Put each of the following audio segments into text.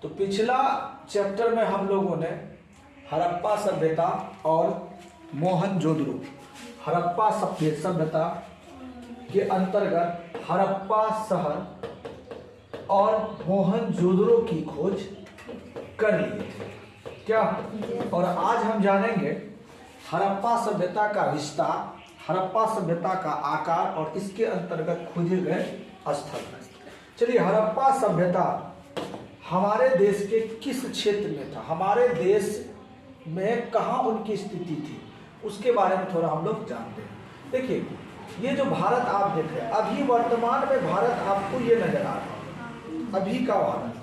तो पिछला चैप्टर में हम लोगों ने हड़प्पा सभ्यता और मोहनजोदड़ो, हड़प्पा सभ्यता के अंतर्गत हड़प्पा शहर और मोहनजोदड़ो की खोज कर लिए थे क्या। और आज हम जानेंगे हड़प्पा सभ्यता का विस्तार, हड़प्पा सभ्यता का आकार और इसके अंतर्गत खोजे गए स्थल। चलिए, हड़प्पा सभ्यता हमारे देश के किस क्षेत्र में था, हमारे देश में कहाँ उनकी स्थिति थी, उसके बारे में थोड़ा हम लोग जानते हैं। देखिए, ये जो भारत आप देख रहे हैं, अभी वर्तमान में भारत आपको ये नजर आ रहा है, अभी का भारत,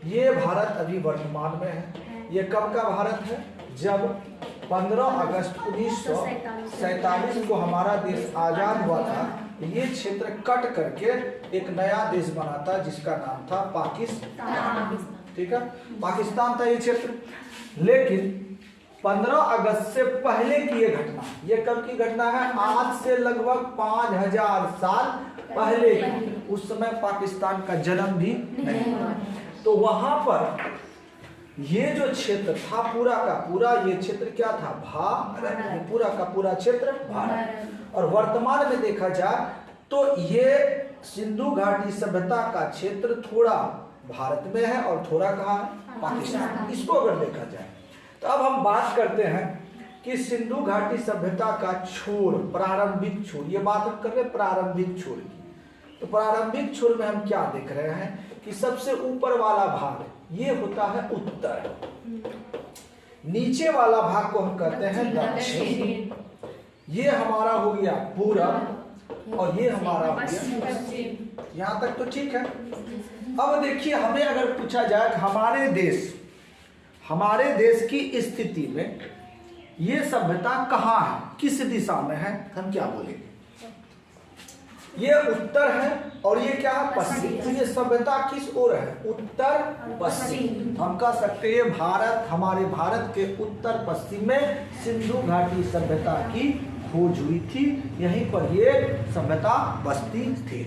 ये भारत अभी वर्तमान में है। ये कब का भारत है? जब 15 अगस्त 1947 को हमारा देश आजाद हुआ था। ये क्षेत्र कट करके एक नया देश बना था जिसका नाम था पाकिस्तान। ठीक है, पाकिस्तान था ये क्षेत्र। लेकिन 15 अगस्त से पहले की ये घटना, ये कब की घटना है? आज से लगभग 5000 साल पहले की। उस समय पाकिस्तान का जन्म भी नहीं हुआ। तो वहां पर ये जो क्षेत्र था पूरा का पूरा, ये क्षेत्र क्या था? भारत। ये पूरा का पूरा क्षेत्र भारत। और वर्तमान में देखा जाए तो ये सिंधु घाटी सभ्यता का क्षेत्र थोड़ा भारत में है और थोड़ा कहाँ है? पाकिस्तान। इसको अगर देखा जाए तो अब हम बात करते हैं कि सिंधु घाटी सभ्यता का छोर, प्रारंभिक छोर, ये बात हम कर रहे हैं प्रारंभिक छोर की। तो प्रारंभिक छोर में हम क्या देख रहे हैं कि सबसे ऊपर वाला भाग ये होता है उत्तर, नीचे वाला भाग को हम कहते हैं दक्षिण, ये हमारा हो गया पूरब और ये हमारा हो गया पश्चिम। यहाँ तक तो ठीक है। अब देखिए, हमें अगर पूछा जाए कि हमारे देश की स्थिति में ये सभ्यता कहाँ है, किस दिशा में है, हम क्या बोलेंगे? ये उत्तर है और ये क्या है? पश्चिम। तो ये सभ्यता किस ओर है? उत्तर पश्चिम। हम कह सकते हैं भारत, हमारे भारत के उत्तर पश्चिम में सिंधु घाटी सभ्यता की खोज हुई थी। यहीं पर ये सभ्यता बसती थी।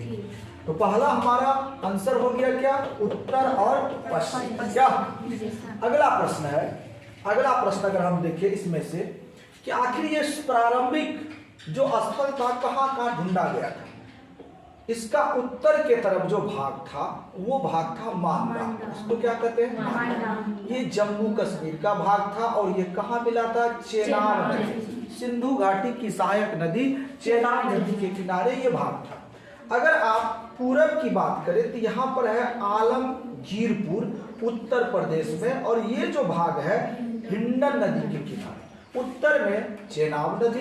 तो पहला हमारा आंसर हो गया क्या? उत्तर और पश्चिम। क्या अगला प्रश्न है? अगला प्रश्न अगर हम देखें इसमें से कि आखिर ये प्रारंभिक जो स्थल था कहाँ ढूंढा गया था? इसका उत्तर के तरफ जो भाग था वो भाग था मांडा। इसको क्या कहते हैं? मांडा। ये जम्मू कश्मीर का भाग था और ये कहाँ मिला था? चेनाब नदी, सिंधु घाटी की सहायक नदी चेनाब नदी के किनारे ये भाग था। अगर आप पूरब की बात करें तो यहाँ पर है आलमगीरपुर उत्तर प्रदेश में, और ये जो भाग है हिंडन नदी के किनारे, उत्तर में चेनाब नदी।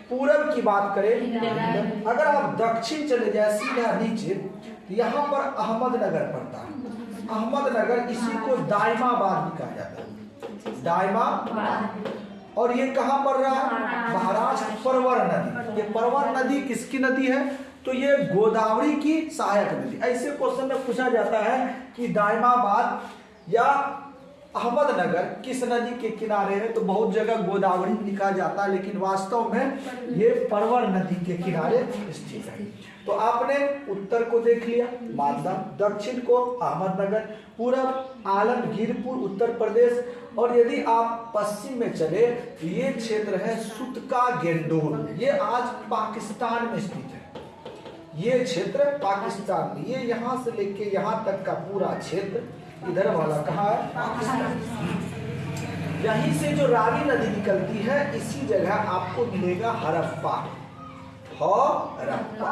पूरब की बात करें, अगर आप दक्षिण चले जाए सीधा नीचे, यहाँ पर अहमदनगर पड़ता है। अहमदनगर, इसी को दाइमाबाद भी कहा जाता है, दाइमाबाद। और ये कहाँ पड़ रहा है? महाराष्ट्र। परवर नदी, ये परवर नदी किसकी नदी है? तो ये गोदावरी की सहायक नदी। ऐसे क्वेश्चन में पूछा जाता है कि दाइमाबाद या अहमदनगर किस नदी के किनारे है, तो बहुत जगह गोदावरी लिखा जाता है, लेकिन वास्तव में ये परवर नदी के किनारे स्थित है। तो आपने उत्तर को देख लिया मालदा, दक्षिण को अहमदनगर, पूरब आलमगीरपुर उत्तर प्रदेश, और यदि आप पश्चिम में चले तो ये क्षेत्र है सुतका गेंडोल, ये आज पाकिस्तान में स्थित है। ये क्षेत्र पाकिस्तान में, ये यहाँ से लेके यहाँ तक का पूरा क्षेत्र, इधर वाला कहाँ है? पाकिस्तान। यहीं से जो रावी नदी निकलती है, इसी जगह आपको मिलेगा हड़प्पा, हड़प्पा।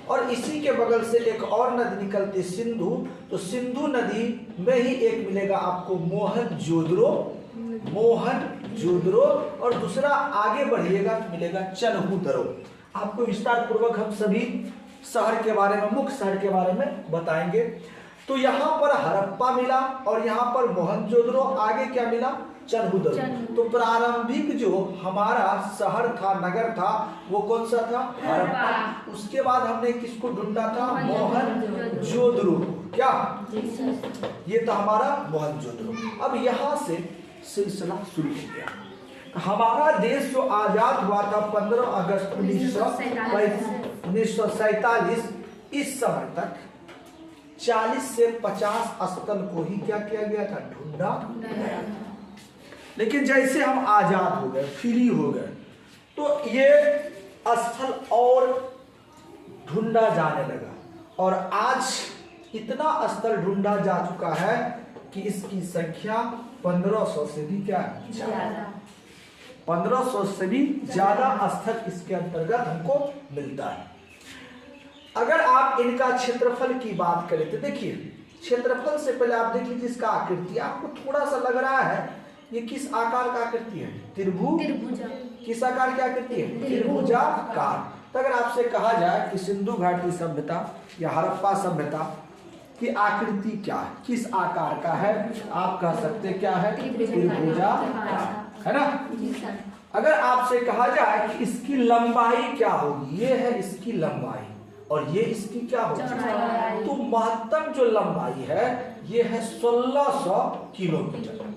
और इसी के बगल से एक और नदी निकलती सिंधु, तो सिंधु नदी में ही एक मिलेगा आपको मोहनजोदड़ो, मोहनजोदड़ो। और दूसरा आगे बढ़िएगा तो मिलेगा चन्हुदरो। आपको विस्तार पूर्वक हम सभी शहर के बारे में, मुख्य शहर के बारे में बताएंगे। तो यहाँ पर हड़प्पा मिला और यहाँ पर मोहनजोदड़ो, आगे क्या मिला? चन्हुदरो। तो प्रारंभिक जो हमारा शहर था, नगर था, वो कौन सा था? हड़प्पा। उसके बाद हमने किसको ढूंढा था? मोहनजोदड़ो। क्या ये था हमारा मोहनजोदड़ो। अब यहाँ से सिलसिला शुरू हो गया। हमारा देश जो आजाद हुआ था 15 अगस्त 1947, इस समय तक 40 से 50 स्थल को ही क्या किया गया था, ढूंढा। लेकिन जैसे हम आजाद हो गए, फ्री हो गए, तो ये स्थल और ढूंढा जाने लगा और आज इतना स्थल ढूंढा जा चुका है कि इसकी संख्या 1500 से भी क्या है, ज्यादा। 1500 से भी ज्यादा स्थल इसके अंतर्गत हमको मिलता है। अगर आप इनका क्षेत्रफल की बात करें तो देखिए, क्षेत्रफल से पहले आप देख लीजिए इसका आकृति। आपको थोड़ा सा लग रहा है ये किस आकार का आकृति है, त्रिभुज। किस आकार की आकृति है, त्रिभुजाकार। तो अगर आपसे कहा जाए कि सिंधु घाटी सभ्यता या हड़प्पा सभ्यता की आकृति क्या है, किस आकार का है, आप कह सकते क्या है, त्रिभुजाकार, है ना। अगर आपसे कहा जाए कि इसकी लंबाई क्या होगी, ये है इसकी लंबाई और ये इसकी क्या होगी, तो महत्तम जो लंबाई है ये है 1600 किलोमीटर।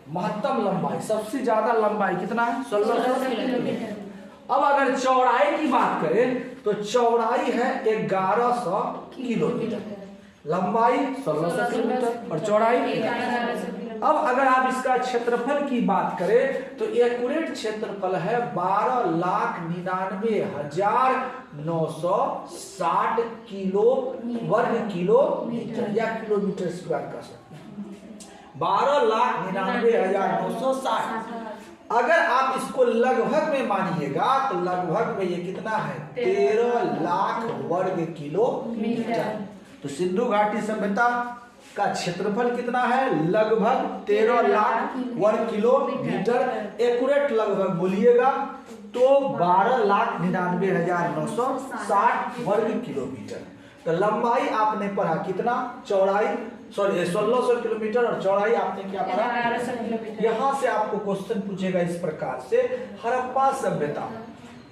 महत्तम लंबाई, सबसे ज्यादा लंबाई कितना है, 1600 किलोमीटर। अब अगर चौड़ाई की बात करें तो चौड़ाई है 1100 किलोमीटर, लंबाई 1600 किलोमीटर और चौड़ाई 1100। अब अगर आप इसका क्षेत्रफल की बात करें तो एक्यूरेट क्षेत्रफल है 12,99,960 वर्ग किलोमीटर या किलोमीटर स्क्वायर का सकते हैं, 12,99,960। अगर आप इसको लगभग में मानिएगा तो लगभग में ये कितना है, 13 लाख वर्ग किलोमीटर। तो सिंधु घाटी सभ्यता का क्षेत्रफल कितना है, लगभग 13 लाख वर्ग किलोमीटर। एक्यूरेट लगभग बोलिएगा तो 12,99,960 वर्ग किलोमीटर। तो लंबाई आपने पढ़ा कितना, चौड़ाई 1600 किलोमीटर और चौड़ाई आपने क्या पढ़ा, 1100 किलोमीटर। यहाँ से आपको क्वेश्चन पूछेगा इस प्रकार से, हड़प्पा सभ्यता,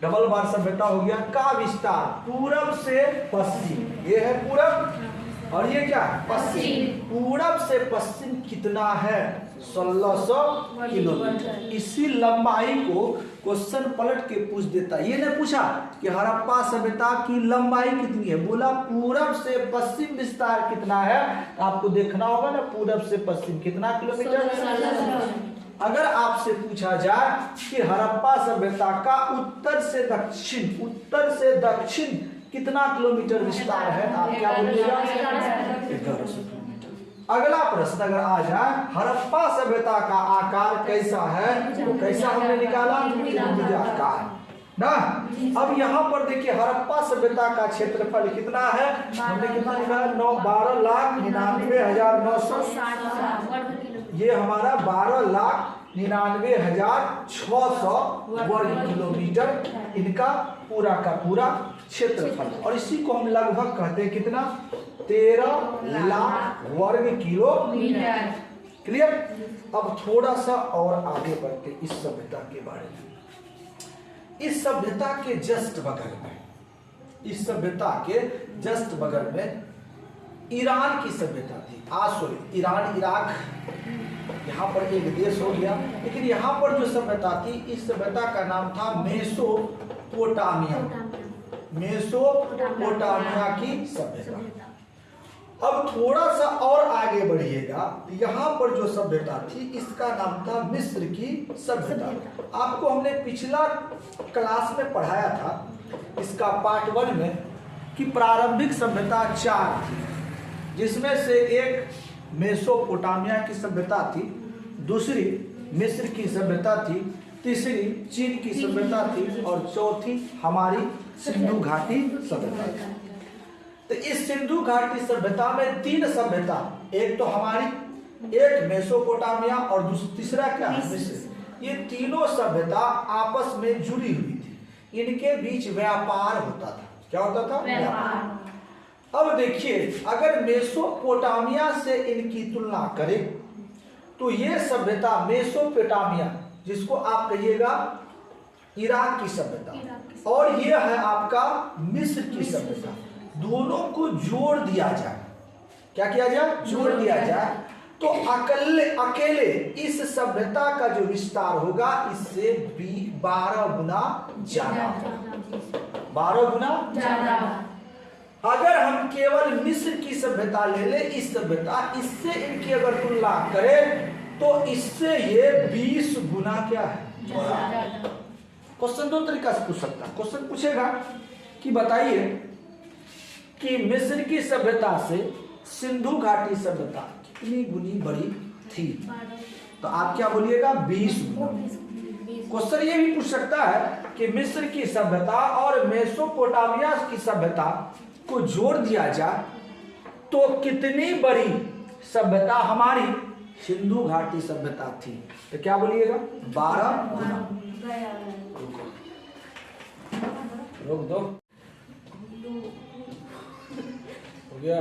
डबल बार सभ्यता हो गया, का विस्तार पूरब से पश्चिम, ये है पूरब और ये क्या है, पश्चिम। पूरब से पश्चिम कितना है, 1600 किलोमीटर। इसी लंबाई को क्वेश्चन पलट के पूछ देता है। ये ने पूछा कि हड़प्पा सभ्यता की लंबाई कितनी है, बोला पूरब से पश्चिम विस्तार कितना है। आपको देखना होगा ना, पूरब से पश्चिम कितना किलोमीटर। अगर आपसे पूछा जाए कि हड़प्पा सभ्यता का उत्तर से दक्षिण कितना किलोमीटर विस्तार है, आप क्या बोलिएगा, 1100 किलोमीटर। अगला प्रश्न अगर आ जाए, हड़प्पा सभ्यता का आकार कैसा है, तो कैसा हमने निकाला, त्रिभुजाकार ना। अब यहाँ पर देखिए हड़प्पा सभ्यता का क्षेत्रफल कितना है, हमने कितना निकाला, 12,99,960। ये हमारा 12,99,600 वर्ग किलोमीटर इनका पूरा का पूरा क्षेत्रफल। और इसी को हम लगभग कहते हैं कितना, 13 लाख वर्ग किलोमीटर। क्लियर। अब थोड़ा सा और आगे बढ़ते इस सभ्यता के बारे में। इस सभ्यता के जस्ट बगल में, इस सभ्यता के जस्ट बगल में ईरान की सभ्यता थी। ईरान, इराक, यहाँ पर एक देश हो गया, लेकिन यहाँ पर जो सभ्यता थी, इस सभ्यता का नाम था मेसोपोटामिया की सभ्यता। अब थोड़ा सा और आगे बढ़िएगा तो यहाँ पर जो सभ्यता थी इसका नाम था मिस्र की सभ्यता। आपको हमने पिछला क्लास में पढ़ाया था, इसका पार्ट 1 में, कि प्रारंभिक सभ्यता 4 थी, जिसमें से एक मेसोपोटामिया की सभ्यता थी, दूसरी मिस्र की सभ्यता थी, तीसरी चीन की सभ्यता थी और चौथी हमारी सिंधु घाटी सभ्यता थी। तो इस सिंधु घाटी सभ्यता में 3 सभ्यता, एक तो हमारी, एक मेसोपोटामिया और तीसरा क्या है, मिस्र। ये तीनों सभ्यता आपस में जुड़ी हुई थी, इनके बीच व्यापार होता था। क्या होता था, व्यापार। अब देखिए, अगर मेसोपोटामिया से इनकी तुलना करें तो ये सभ्यता मेसोपोटामिया, जिसको आप कहिएगा इराक की सभ्यता, और ये है आपका मिस्र की सभ्यता, दोनों को जोड़ दिया जाए, क्या किया जाए, जोड़ दिया जाए, तो अकेले इस सभ्यता का जो विस्तार होगा इससे 12 गुना ज्यादा, 12 गुना ज्यादा। अगर हम केवल मिस्र की सभ्यता ले ले, इस सभ्यता, इससे इनकी अगर तुलना करें तो इससे ये 20 गुना क्या है? क्वेश्चन दो तरीका से पूछ सकता है। क्वेश्चन पूछेगा कि बताइए कि मिस्र की सभ्यता से सिंधु घाटी सभ्यता कितनी गुनी बड़ी थी? तो आप क्या बोलिएगा? 20 गुना। क्वेश्चन ये भी पूछ सकता है कि मिस्र की सभ्यता और मेसोपोटामिया की सभ्यता को जोड़ दिया जाए तो कितनी बड़ी सभ्यता हमारी सिंधु घाटी सभ्यता थी? तो क्या बोलिएगा? 12 गुना। रोक दो, हो गया।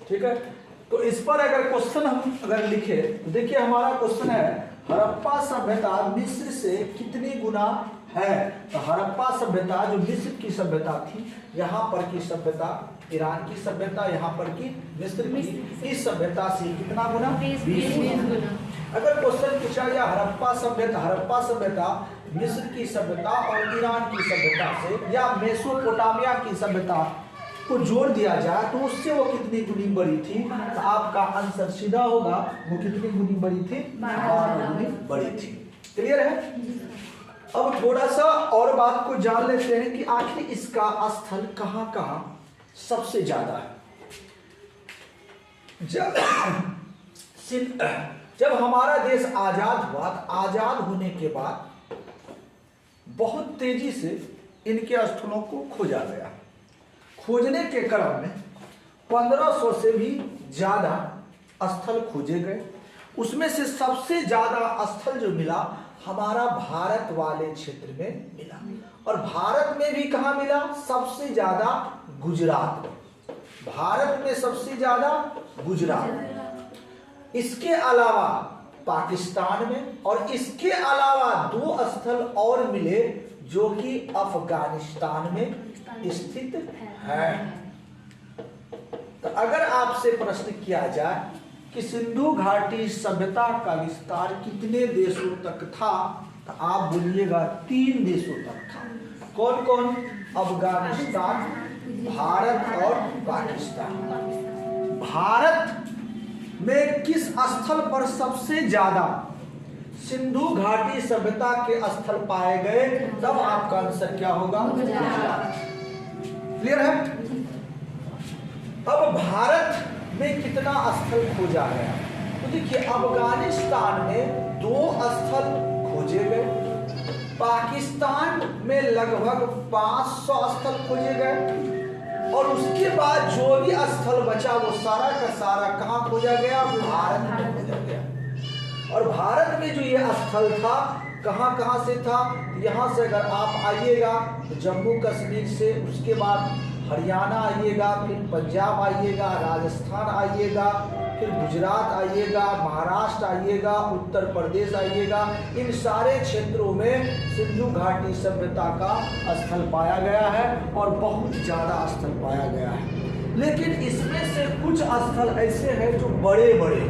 ठीक है, तो इस पर अगर क्वेश्चन हम अगर लिखे तो देखिए हमारा क्वेश्चन है हड़प्पा सभ्यता मिस्र से कितनी गुना है? तो हड़प्पा सभ्यता जो मिस्र की सभ्यता थी, यहाँ पर की सभ्यता ईरान की सभ्यता, यहाँ पर की मिस्र की, इस सभ्यता से कितना गुना? 20 गुना। अगर क्वेश्चन पूछा गया हड़प्पा सभ्यता मिस्र की सभ्यता और ईरान की सभ्यता से या मेसोपोटामिया की सभ्यता को जोड़ दिया जाए तो उससे वो कितनी गुनी बड़ी थी? तो आपका आंसर सीधा होगा, वो कितनी गुनी बड़ी थी? 12 गुनी बड़ी थी। क्लियर है? अब थोड़ा सा और बात को जान लेते हैं कि आखिर इसका स्थल कहाँ कहाँ सबसे ज्यादा है। जब हमारा देश आजाद हुआ, आजाद होने के बाद बहुत तेजी से इनके स्थलों को खोजा गया। खोजने के क्रम में 1500 से भी ज्यादा स्थल खोजे गए। उसमें से सबसे ज्यादा स्थल जो मिला हमारा भारत वाले क्षेत्र में मिला। और भारत में भी कहाँ मिला? सबसे ज्यादा गुजरात में। भारत में सबसे ज्यादा गुजरात में। इसके अलावा पाकिस्तान में, और इसके अलावा 2 स्थल और मिले जो कि अफगानिस्तान में स्थित है। तो अगर आपसे प्रश्न किया जाए कि सिंधु घाटी सभ्यता का विस्तार कितने देशों तक था, तो आप बोलिएगा 3 देशों तक था। कौन कौन? अफगानिस्तान, भारत और पाकिस्तान। भारत में किस स्थल पर सबसे ज्यादा सिंधु घाटी सभ्यता के स्थल पाए गए? तब आपका आंसर क्या होगा? क्लियर है? अब भारत में कितना स्थल खोजा गया? तो देखिए अफगानिस्तान में 2 स्थल खोजे गए, पाकिस्तान में लगभग 500 स्थल खोजे गए, और उसके बाद जो भी स्थल बचा वो सारा का सारा कहाँ खोजा गया? भारत में खोजा गया। और भारत में जो ये स्थल था कहाँ कहाँ से था? यहाँ से अगर आप आइएगा तो जम्मू कश्मीर से, उसके बाद हरियाणा आइएगा, फिर पंजाब आइएगा, राजस्थान आइएगा, फिर गुजरात आइएगा, महाराष्ट्र आइएगा, उत्तर प्रदेश आइएगा। इन सारे क्षेत्रों में सिंधु घाटी सभ्यता का स्थल पाया गया है और बहुत ज़्यादा स्थल पाया गया है। लेकिन इसमें से कुछ स्थल ऐसे हैं जो बड़े बड़े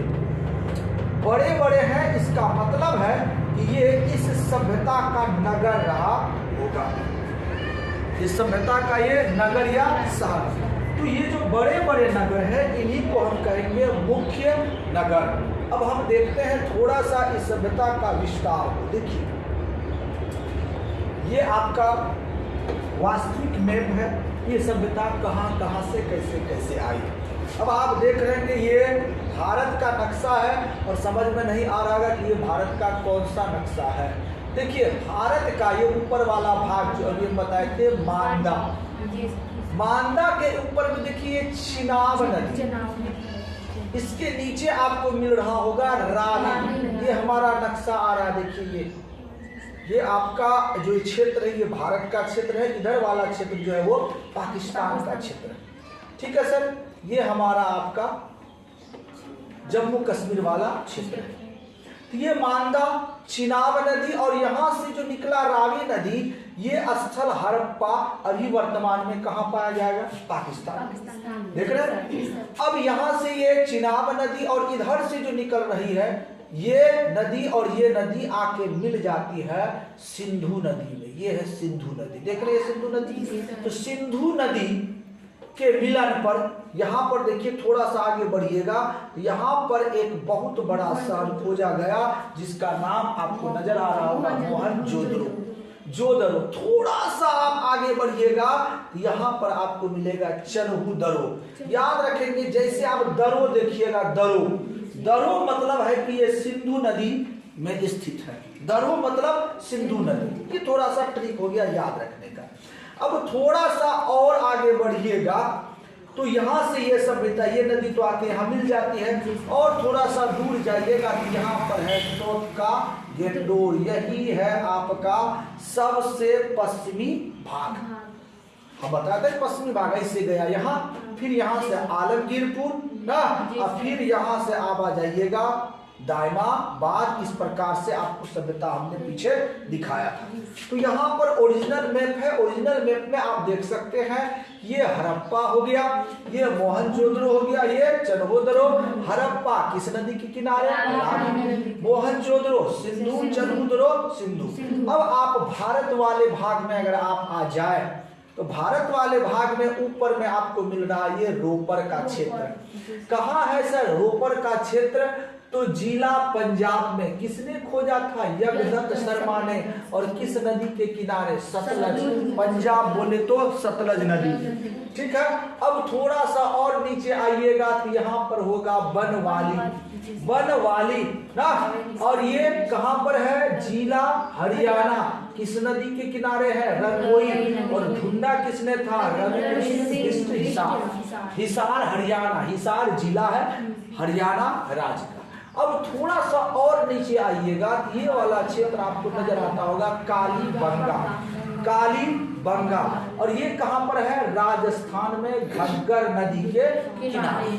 हैं। इसका मतलब है कि ये इस सभ्यता का नगर रहा होगा, इस सभ्यता का ये नगर या शहर। तो ये जो बड़े बड़े नगर हैं इन्हीं को हम कहेंगे मुख्य नगर। अब हम देखते हैं थोड़ा सा इस सभ्यता का विस्तार को। देखिए ये आपका वास्तविक मैप है, ये सभ्यता कहाँ कहाँ से कैसे कैसे आई। अब आप देख रहे हैं कि ये भारत का नक्शा है और समझ में नहीं आ रहा है कि ये भारत का कौन सा नक्शा है। देखिए भारत का ये ऊपर वाला भाग जो अभी हम बताए थे मांदा के ऊपर में देखिए चिनाब नदी, इसके नीचे आपको मिल रहा होगा रावी। ये हमारा नक्शा आ रहा है। देखिए ये आपका जो क्षेत्र है ये भारत का क्षेत्र है, इधर वाला क्षेत्र जो है वो पाकिस्तान का क्षेत्र है। ठीक है सर, ये हमारा आपका जम्मू कश्मीर वाला क्षेत्र है। तो ये मांदा, चिनाब नदी और यहाँ से जो निकला रावी नदी, ये स्थल हड़प्पा अभी वर्तमान में कहाँ पाया जाएगा? पाकिस्तान। देख रहे हैं? अब यहाँ से ये चिनाब नदी और इधर से जो निकल रही है ये नदी और ये नदी आके मिल जाती है सिंधु नदी में। ये है सिंधु नदी, देख रहे हैं सिंधु नदी। तो सिंधु नदी के मिलन पर यहाँ पर देखिए, थोड़ा सा आगे बढ़िएगा, यहाँ पर एक बहुत बड़ा शहर खोजा गया जिसका नाम आपको नजर आ रहा होगा मोहनजोदड़ो। जोदड़ो थोड़ा सा आप आगे बढ़िएगा, यहाँ पर आपको मिलेगा चन्हुदरो। याद रखेंगे, जैसे आप दरो देखिएगा, दरो मतलब है कि ये सिंधु नदी में स्थित है। दरो मतलब सिंधु नदी। ये थोड़ा सा ट्रिक हो गया याद रखने का। अब थोड़ा सा और आगे बढ़िएगा तो यहाँ से ये सभ्यता, ये नदी तो आके यहाँ मिल जाती है, और थोड़ा सा दूर जाइएगा तो यहाँ पर है सोतका गेंडोर। यही है आपका सबसे पश्चिमी भाग। हम बताते हैं पश्चिमी भाग ऐसे गया यहाँ, फिर यहाँ से आलमगीरपुर ना, और फिर यहाँ से आप आ जाइएगा दायमाबाद। इस प्रकार से आपको सभ्यता हमने पीछे दिखाया था। तो यहाँ पर ओरिजिनल मैप है। ओरिजिनल मैप में आप देख सकते हैं, ये हड़प्पा हो गया, ये मोहनजोदड़ो हो गया, ये चन्हुदरो। हड़प्पा किस नदी के किनारे? मोहनजोदड़ो सिंधु, चन्हुदरो सिंधु। अब आप भारत वाले भाग में अगर आप आ जाए तो भारत वाले भाग में ऊपर में आपको मिल रहा है ये रोपर का क्षेत्र। कहाँ है सर रोपर का क्षेत्र? तो जिला पंजाब में। किसने खोजा था? यज्ञदत्त शर्मा ने। और किस नदी के किनारे? सतलज। पंजाब बोले तो सतलज नदी, ठीक है। अब थोड़ा सा और नीचे आइएगा तो यहाँ पर होगा बनवाली ना, और ये कहाँ पर है? जिला हरियाणा। किस नदी के किनारे है? रंगोई। और ढूंढा किसने था? हिसार हरियाणा। हिसार जिला है हरियाणा राज्य का। अब थोड़ा सा और नीचे आइएगा, ये वाला क्षेत्र आपको नजर आता होगा कालीबंगा। और ये कहां पर है? राजस्थान में घग्गर नदी के किनारे।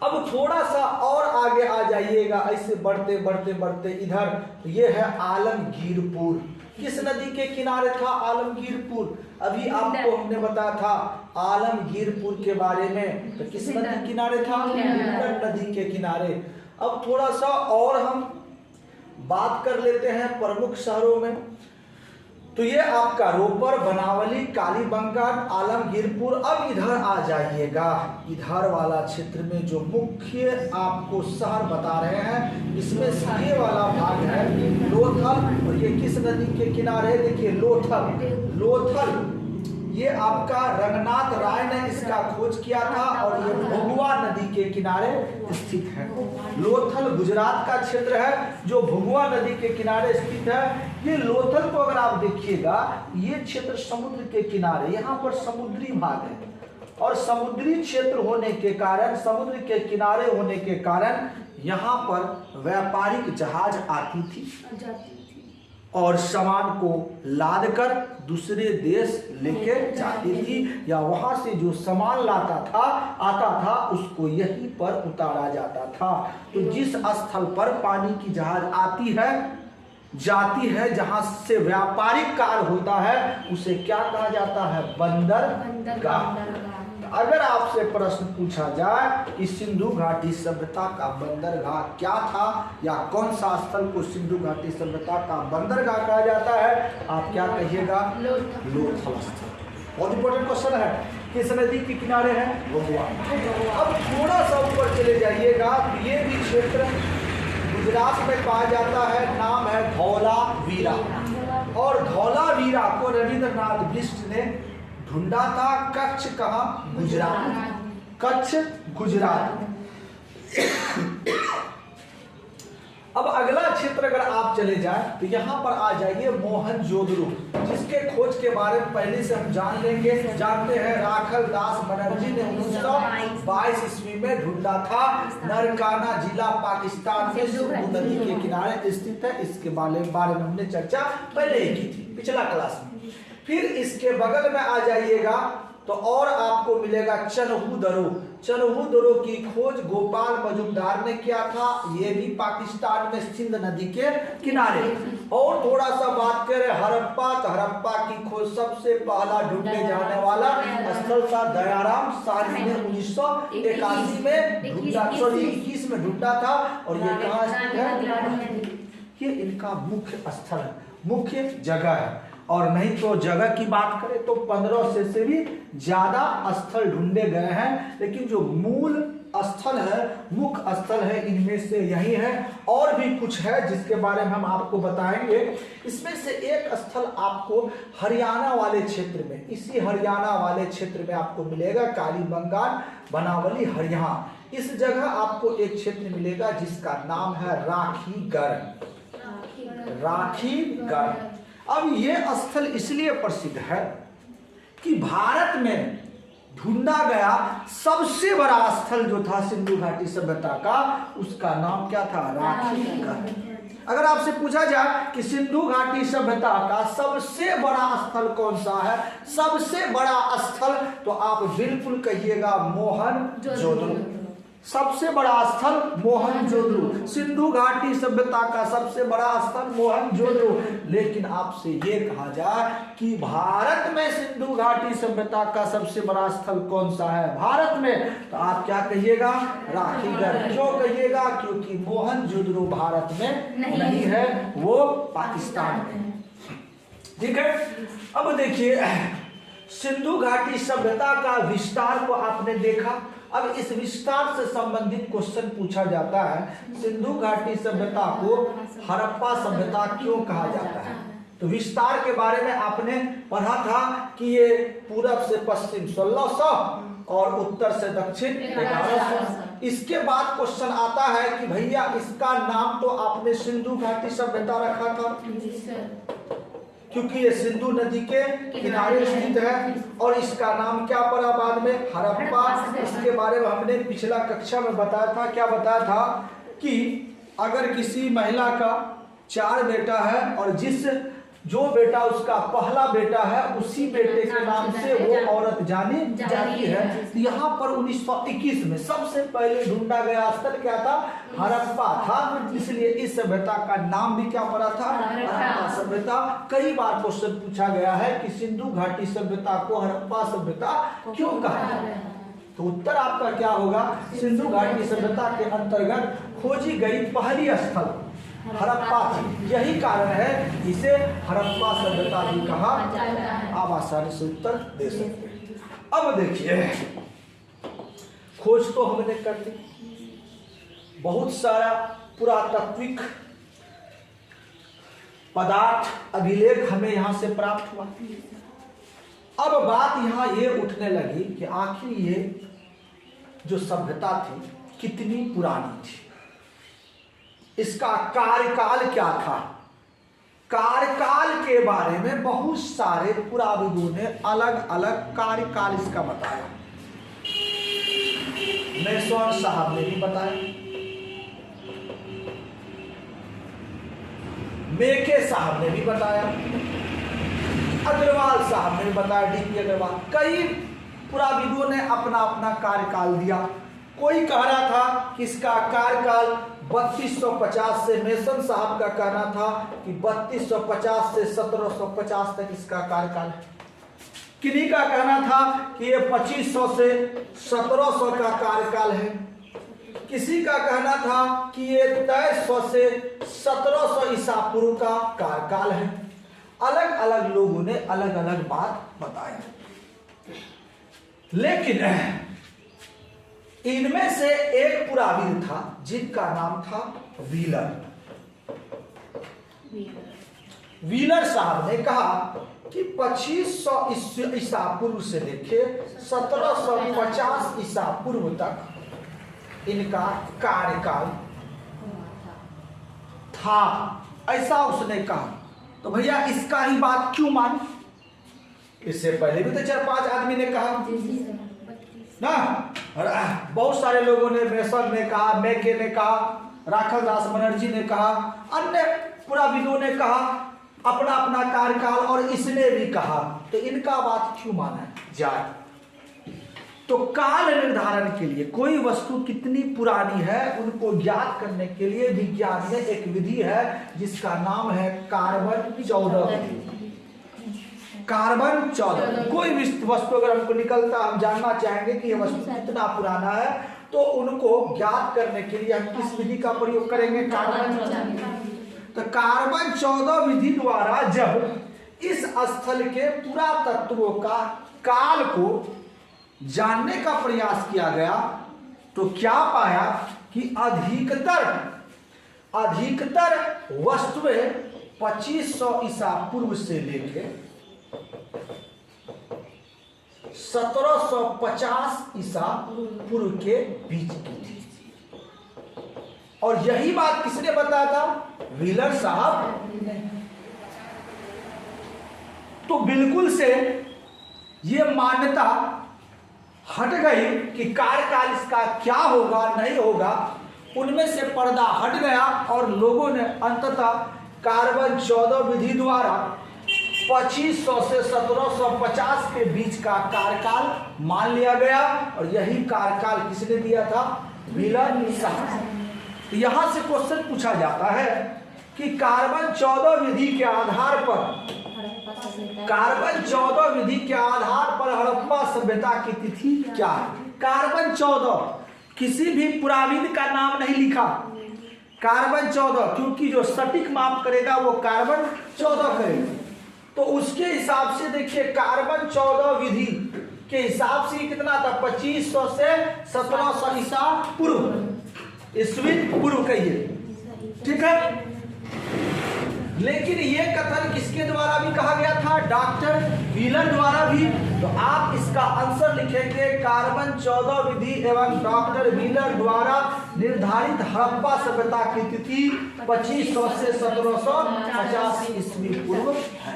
अब थोड़ा सा और आगे आ जाइएगा, ऐसे बढ़ते बढ़ते बढ़ते इधर, तो ये है आलमगीरपुर। किस नदी के किनारे था आलमगीरपुर? अभी आपको हमने बताया था आलमगीरपुर के बारे में। तो किस नदी के किनारे था? नदी के किनारे। अब थोड़ा सा और हम बात कर लेते हैं प्रमुख शहरों में। तो ये आपका रोपर, बनावली, कालीबंगा, आलमगीरपुर। अब इधर आ जाइएगा, इधर वाला क्षेत्र में जो मुख्य आपको शहर बता रहे हैं, इसमें से ये वाला भाग है लोथल। और ये किस नदी के किनारे? देखिए लोथल ये आपका रंगनाथ राय ने इसका खोज किया था, और ये भगवा नदी के किनारे स्थित है। लोथल गुजरात का क्षेत्र है जो भगवा नदी के किनारे स्थित है। ये लोथल को अगर आप देखिएगा, ये क्षेत्र समुद्र के किनारे, यहाँ पर समुद्री भाग है, और समुद्री क्षेत्र होने के कारण, समुद्र के किनारे होने के कारण यहाँ पर व्यापारिक जहाज आती थी और सामान को लाद कर दूसरे देश लेके जाती थी, या वहां से जो सामान आता था उसको यहीं पर उतारा जाता था। तो जिस स्थल पर पानी की जहाज आती है जाती है, जहां से व्यापारिक कार्य होता है, उसे क्या कहा जाता है? बंदरगाह। अगर आपसे प्रश्न पूछा जाए कि सिंधु घाटी सभ्यता का बंदरगाह क्या था, या कौन सा स्थल को सिंधु घाटी सभ्यता का बंदरगाह कहा जाता है, आप क्या कहिएगा? लोथल स्थल। बहुत इंपॉर्टेंट क्वेश्चन है। किस नदी के किनारे है? भगवा। अब थोड़ा सा ऊपर चले जाइएगा, ये भी क्षेत्र गुजरात में पाया जाता है। नाम है धौलावीरा। और धौलावीरा को रविंद्रनाथ बिष्ट ने ढूंढा था। कच्छ कहाँ? गुजरात। कच्छ गुजरात। अब अगला क्षेत्र अगर आप चले जाएं तो यहाँ पर आ जाइए मोहनजोदड़ो, जिसके खोज के बारे में पहले से हम जानते हैं। राखल दास बनर्जी ने 1922 ईस्वी में ढूंढा था। नरकाना जिला पाकिस्तान में सिंधु नदी के किनारे स्थित है। इसके बारे में हमने चर्चा पहले ही की थी पिछला क्लास में। फिर इसके बगल में आ जाइएगा तो और आपको मिलेगा चनहू दरो। चनहू दरो की खोज गोपाल मजुमदार ने किया था, ये भी पाकिस्तान में सिंध नदी के किनारे। और थोड़ा सा बात करें हड़प्पा, तो हड़प्पा की खोज सबसे पहला ढूंढे जाने वाला स्थल था दयाराम साहनी ने 1981 में ढूंढा, सॉरी 21 में ढूंढा था। और ये कहाँ स्थित है? ये इनका मुख्य स्थल है, मुख्य जगह है। और नहीं तो जगह की बात करें तो 1500 से भी ज्यादा स्थल ढूंढे गए हैं, लेकिन जो मूल स्थल है, मुख्य स्थल है, इनमें से यही है। और भी कुछ है जिसके बारे में हम आपको बताएंगे। इसमें से एक स्थल आपको हरियाणा वाले क्षेत्र में, इसी हरियाणा वाले क्षेत्र में आपको मिलेगा, कालीबंगान बनावली हरियाणा। इस जगह आपको एक क्षेत्र मिलेगा जिसका नाम है राखीगढ़। राखीगढ़। अब ये स्थल इसलिए प्रसिद्ध है कि भारत में ढूंढा गया सबसे बड़ा स्थल जो था सिंधु घाटी सभ्यता का, उसका नाम क्या था? राखीगढ़। अगर आपसे पूछा जाए कि सिंधु घाटी सभ्यता का सबसे बड़ा स्थल कौन सा है, सबसे बड़ा स्थल, तो आप बिल्कुल कहिएगा मोहनजोदड़ो। सबसे बड़ा स्थल मोहनजोदड़ो। सिंधु घाटी सभ्यता का सबसे बड़ा स्थल मोहनजोदड़ो। लेकिन आपसे ये कहा जाए कि भारत में सिंधु घाटी सभ्यता का सबसे बड़ा स्थल कौन सा है भारत में, तो आप क्या कहिएगा? राखीगढ़। क्यों कहिएगा? क्योंकि मोहनजोदड़ो भारत में नहीं है, वो पाकिस्तान में। ठीक है। अब देखिए सिंधु घाटी सभ्यता का विस्तार को आपने देखा। अब इस विस्तार से संबंधित क्वेश्चन पूछा जाता है, सिंधु घाटी सभ्यता को हड़प्पा सभ्यता क्यों कहा जाता है? तो विस्तार के बारे में आपने पढ़ा था कि ये पूरब से पश्चिम 1600 और उत्तर से दक्षिण 1100। इसके बाद क्वेश्चन आता है कि भैया इसका नाम तो आपने सिंधु घाटी सभ्यता रखा था क्योंकि ये सिंधु नदी के किनारे स्थित है, और इसका नाम क्या पड़ा बाद में? हड़प्पा। इसके बारे में हमने पिछला कक्षा में बताया था। क्या बताया था? कि अगर किसी महिला का 4 बेटा है और जो बेटा उसका पहला बेटा है उसी बेटे के नाम से वो औरत जानी जाती है। यहाँ पर 1921 में सबसे पहले ढूंढा गया स्थल क्या था? हड़प्पा था। इसलिए इस सभ्यता का नाम भी क्या पड़ा था? हड़प्पा सभ्यता। कई बार क्वेश्चन पूछा गया है कि सिंधु घाटी सभ्यता को हड़प्पा सभ्यता क्यों कहा गया, तो उत्तर आपका क्या होगा? सिंधु घाटी सभ्यता के अंतर्गत खोजी गई पहली स्थल हड़प्पा थी। यही कारण है इसे हड़प्पा सभ्यता भी कहा। आप आसानी से उत्तर दे सकते हैं। अब देखिए खोज तो हमने कर ली, बहुत सारा पुरातात्विक पदार्थ अभिलेख हमें यहां से प्राप्त हुआ। अब बात यहां ये उठने लगी कि आखिर ये जो सभ्यता थी कितनी पुरानी थी, इसका कार्यकाल क्या था। कार्यकाल के बारे में बहुत सारे पुराविदों ने अलग अलग कार्यकाल इसका बताया। मेसोन साहब ने भी बताया, मेके साहब ने भी बताया, अग्रवाल साहब ने भी बताया, डीपी अग्रवाल। कई पुराविदों ने अपना अपना कार्यकाल दिया। कोई कह रहा था कि इसका कार्यकाल 3250 से, मेसन साहब का कहना था कि 3250 से 1750 तक इसका कार्यकाल है। किन्हीं का कहना था कि ये 2500 से 1700 का कार्यकाल है। किसी का कहना था कि ये 2300 से 1700 ईसा पूर्व का कार्यकाल है। अलग अलग लोगों ने अलग अलग बात बताया, लेकिन इनमें से एक पुराविद था जिनका नाम था व्हीलर। व्हीलर साहब ने कहा कि 2500 ईसा पूर्व से लेके 1750 ईसा पूर्व तक इनका कार्यकाल था, ऐसा उसने कहा। तो भैया इसका ही बात क्यों मान? इससे पहले भी तो 4-5 आदमी ने कहा ना, बहुत सारे लोगों ने, मेसन ने कहा, मेके ने कहा, राखल दास बनर्जी ने कहा, अन्य पुराविदों ने कहा अपना अपना कार्यकाल, और इसने भी कहा। तो इनका बात क्यों माना जाए? तो काल निर्धारण के लिए कोई वस्तु कितनी पुरानी है उनको ज्ञात करने के लिए विज्ञान में एक विधि है जिसका नाम है कार्बन 14 विधि। कार्बन 14। कोई भी वस्तु अगर हमको निकलता, हम जानना चाहेंगे कि यह वस्तु कितना पुराना है, तो उनको ज्ञात करने के लिए हम किस विधि का प्रयोग करेंगे? कार्बन 14। तो कार्बन 14 विधि द्वारा जब इस स्थल के पुरातत्वों का काल को जानने का प्रयास किया गया तो क्या पाया कि अधिकतर वस्तुएं 2500 ईसा पूर्व से लेके 1750 ईसा पूर्व के बीच की थी। और यही बात किसने बताया था? व्हीलर साहब। तो बिल्कुल से ये मान्यता हट गई कि कार्यकाल इसका क्या होगा नहीं होगा, उनमें से पर्दा हट गया और लोगों ने अंततः कार्बन 14 विधि द्वारा 2500 से 1750 के बीच का कार्यकाल मान लिया गया। और यही कार्यकाल किसने दिया था? व्हीलर साहब। यहां से क्वेश्चन पूछा जाता है कि कार्बन 14 विधि के आधार पर हड़प्पा सभ्यता की तिथि क्या है? कार्बन 14 किसी भी पुराविद का नाम नहीं लिखा। कार्बन 14 क्योंकि जो सटीक माप करेगा वो कार्बन 14 करेगा। तो उसके हिसाब से देखिए कार्बन 14 विधि के हिसाब से कितना था? 2500 से 1700 ईसा पूर्व, ईस्वी पूर्व कहिए, ठीक है। लेकिन ये कथन किसके द्वारा भी कहा गया था? डॉक्टर व्हीलर द्वारा भी। तो आप इसका आंसर लिखेंगे कार्बन 14 विधि एवं डॉक्टर व्हीलर द्वारा निर्धारित हड़प्पा सभ्यता की तिथि 2500 से 1750 ईस्वी पूर्व है।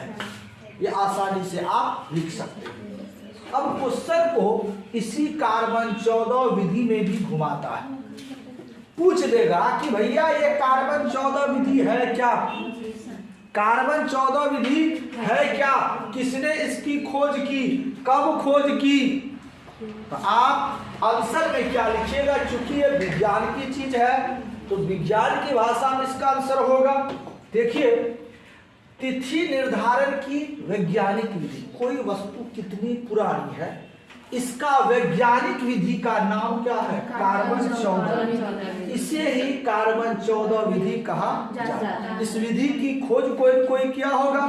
ये आसानी से आप लिख सकते हैं। अब क्वेश्चन को इसी कार्बन 14 विधि में भी घुमाता है, पूछ देगा कि भैया ये कार्बन 14 विधि है क्या? कार्बन 14 विधि है क्या? किसने इसकी खोज की? कब खोज की? तो आप आंसर में क्या लिखिएगा? चूंकि ये विज्ञान की चीज है तो विज्ञान की भाषा में इसका आंसर होगा। देखिए, तिथि निर्धारण की वैज्ञानिक विधि, कोई वस्तु कितनी पुरानी है, इसका वैज्ञानिक विधि का नाम क्या है? कार्बन 14। इसे ही कार्बन 14 विधि कहा जाता है। इस विधि की खोज कोई किया होगा।